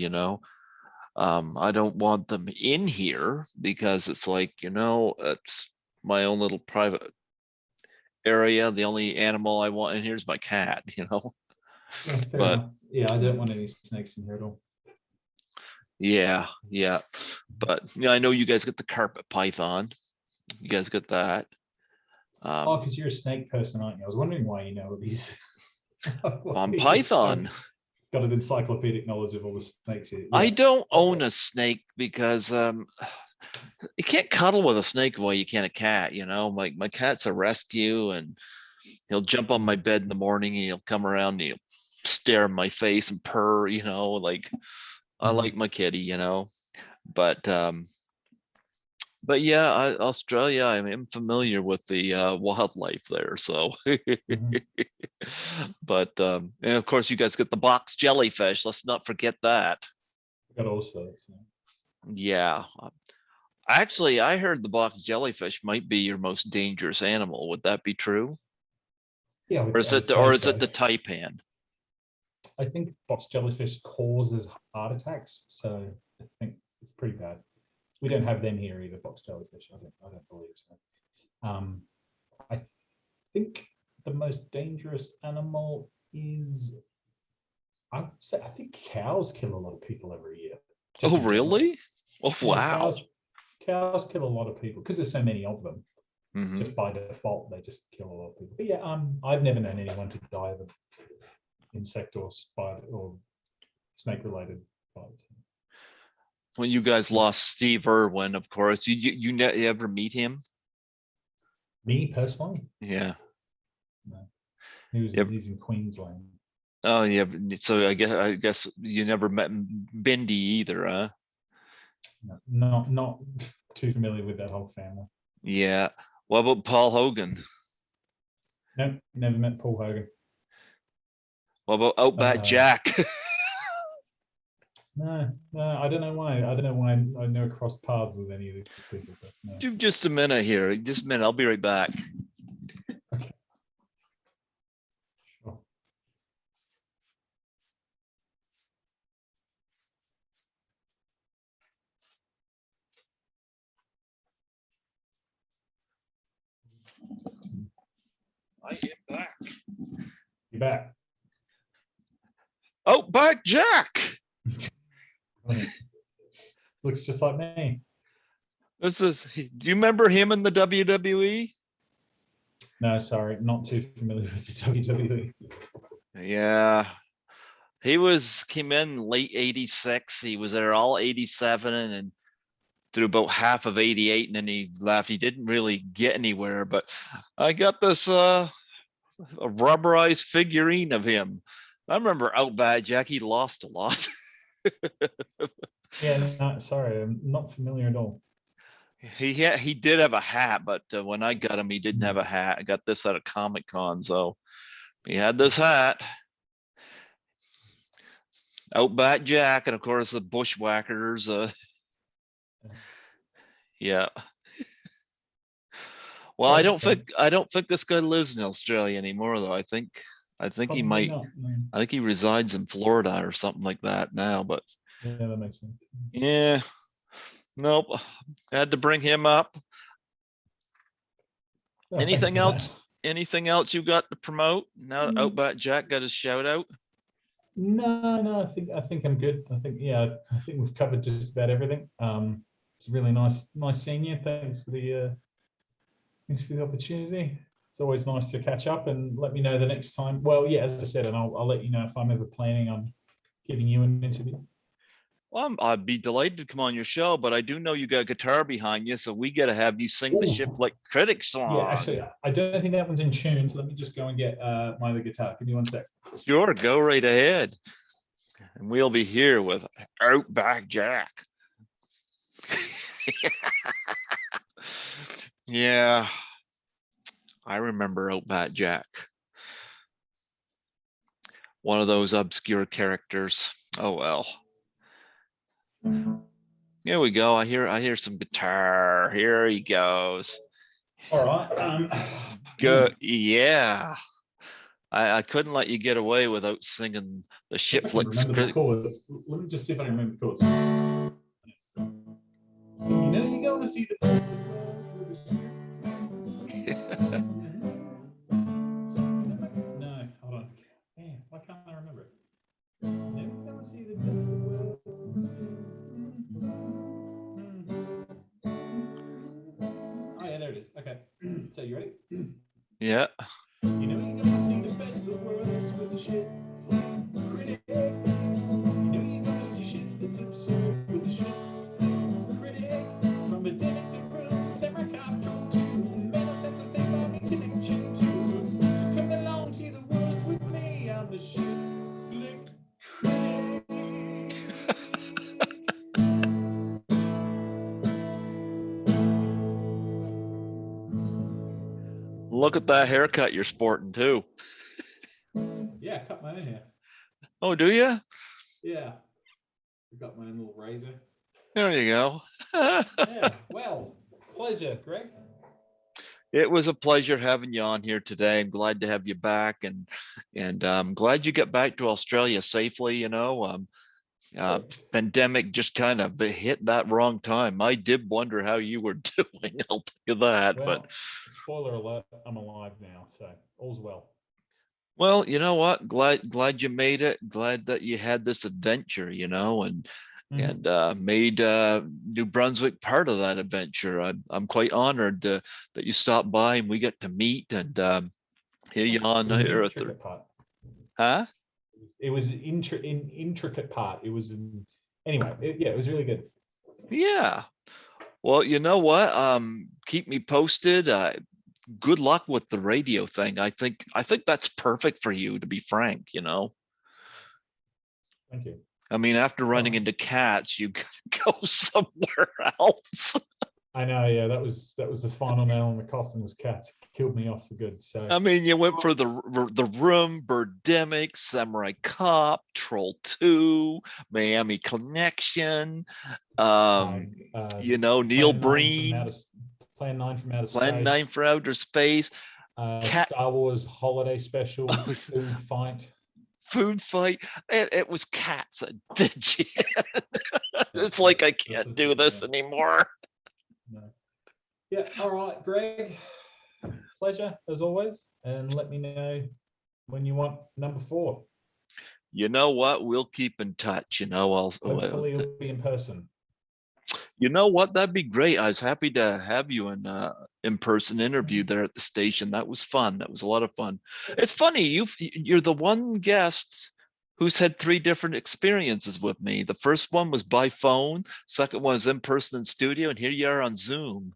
I don't want them in here because it's like, it's my own little private area. The only animal I want in here is my cat, Yeah, but yeah, I don't want any snakes in here at all. Yeah. But I know you guys got the carpet python. You guys got that. Because you're a snake person, aren't you? I was wondering why you know these. On python. Got an encyclopedic knowledge of all the snakes here. Yeah. I don't own a snake because you can't cuddle with a snake the way you can a cat. My cat's a rescue, and he'll jump on my bed in the morning and he'll come around and he'll stare in my face and purr. Like I like my kitty. But yeah, Australia, I'm familiar with the wildlife there. So, but and of course, you guys get the box jellyfish. Let's not forget that. Got also. Yeah, actually, I heard the box jellyfish might be your most dangerous animal. Would that be true? Yeah. Or is it the taipan? I think box jellyfish causes heart attacks, so I think it's pretty bad. We don't have them here either, box jellyfish. I don't believe so. I think the most dangerous animal is, I think cows kill a lot of people every year. Oh, really? Oh, wow. Cows kill a lot of people because there's so many of them. Just by default, they just kill a lot of people. But yeah, I've never known anyone to die of an insect or spider or snake-related bites. When you guys lost Steve Irwin, of course, you ever meet him? Me personally? Yeah. No. He's in Queensland. Oh yeah. So I guess you never met Bindi either, huh? No, not too familiar with that whole family. Yeah. What about Paul Hogan? Nope, never met Paul Hogan. What about Outback Jack? No, I don't know why. I don't know why I never crossed paths with any of these people. But no. Just a minute here. Just a minute. I'll be right back. Okay. Sure. I am back. You back? Outback Jack. Looks just like me. Do you remember him in the WWE? No, sorry, not too familiar with the WWE. Yeah. He came in late 86. He was there all 87 and through about half of 88, and then he left. He didn't really get anywhere, but I got this a rubberized figurine of him. I remember Outback Jack, he lost a lot. Yeah, no, sorry, I'm not familiar at all. He did have a hat, but when I got him, he didn't have a hat. I got this at a Comic-Con, so he had this hat. Outback Jack, and of course the Bushwhackers. Yeah. Well, I don't think this guy lives in Australia anymore, though. I think Probably he might. not, no. I think he resides in Florida or something like that now. But yeah, that makes sense. Yeah, nope. Had to bring him up. Oh, Anything else? Anything else you got to promote? Now that Outback Jack got his shout out. No, I think I'm good. I think we've covered just about everything. It's really nice seeing you. Thanks for the opportunity. It's always nice to catch up, and let me know the next time. Well, yeah, as I said, and I'll let you know if I'm ever planning on giving you an interview. Well, I'd be delighted to come on your show, but I do know you got a guitar behind you, so we got to have you sing the Ship Like Critics song. Yeah, actually, I don't think that one's in tune, so let me just go and get my other guitar. Give me 1 sec. Sure, go right ahead. And we'll be here with Outback Jack. Yeah, I remember Outback Jack. One of those obscure characters. Oh well. Here we go. I hear some guitar. Here he goes. All right. Good. Yeah. I couldn't let you get away without singing the Ship Like Critics. Let me just see if I can remember the chords. You know you're going to see the best of the ship. No, hold on. Man, why can't I remember it? You know you're going to see the best of the world. Oh yeah, there it is. Okay. So you ready? Yeah. You know you're gonna see the best of the worlds with the shit flick critic. You know you're gonna see shit that's absurd with the shit flick critic. From a den at the room, semi-control to mental sense of thing by me connection to. So come along, see the worlds with me. I'm the shit flick critic. Look at that haircut you're sporting too. Yeah, I cut my own hair. Oh, do you? Yeah. I got my own little razor. There you go. Yeah, well, pleasure, Greg. It was a pleasure having you on here today. I'm glad to have you back, and I'm glad you got back to Australia safely. You know, pandemic just kind of hit that wrong time. I did wonder how you were doing. I'll tell you that. Well, but spoiler alert, I'm alive now, so all's well. Well, you know what? Glad you made it. Glad that you had this adventure, you know, and made New Brunswick part of that adventure. I'm quite honored that you stopped by and we get to meet and hear you on here. Huh? It was an intricate part. It was anyway. It was really good. Yeah. Well, you know what? Keep me posted. Good luck with the radio thing. I think that's perfect for you, to be frank, you know. Thank you. I mean, after running into cats, you gotta go somewhere else. I know, yeah, that was the final nail in the coffin. Was cats. Killed me off for good. So I mean, you went for the Room, Birdemic, Samurai Cop, Troll 2, Miami Connection, you know, Neil Breen, Plan 9 from Outer Space. Plan 9 for Outer Space. Star Wars Holiday Special. Food Fight. It was cats that did you. It's like I can't do this anymore. No. Yeah. All right, Greg. pleasure as always. And let me know when you want number 4. You know what? We'll keep in touch. Hopefully it'll be in person. You know what? That'd be great. I was happy to have you in-person interview there at the station. That was fun. That was a lot of fun. It's funny, you're the one guest who's had 3 different experiences with me. The first one was by phone, second one was in person in studio, and here you are on Zoom.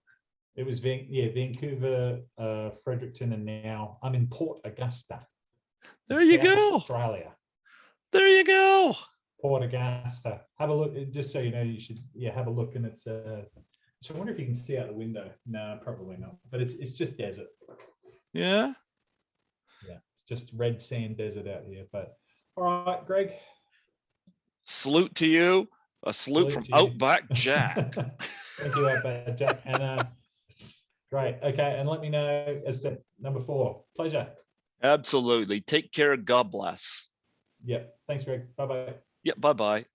It was Vancouver, Fredericton, and now I'm in Port Augusta. There you go. Australia. There you go. Port Augusta. Have a look, just so you know, you should have a look, and it's so I wonder if you can see out the window. No, probably not. But it's just desert. Yeah. Yeah, it's just red sand desert out here. But all right, Greg. Salute to you. A salute from Outback Jack. Thank you, Outback Jack. And great. Okay, and let me know as said, number 4. Pleasure. Absolutely. Take care. God bless. Yeah. Thanks, Greg. Bye-bye. Yeah. Bye-bye.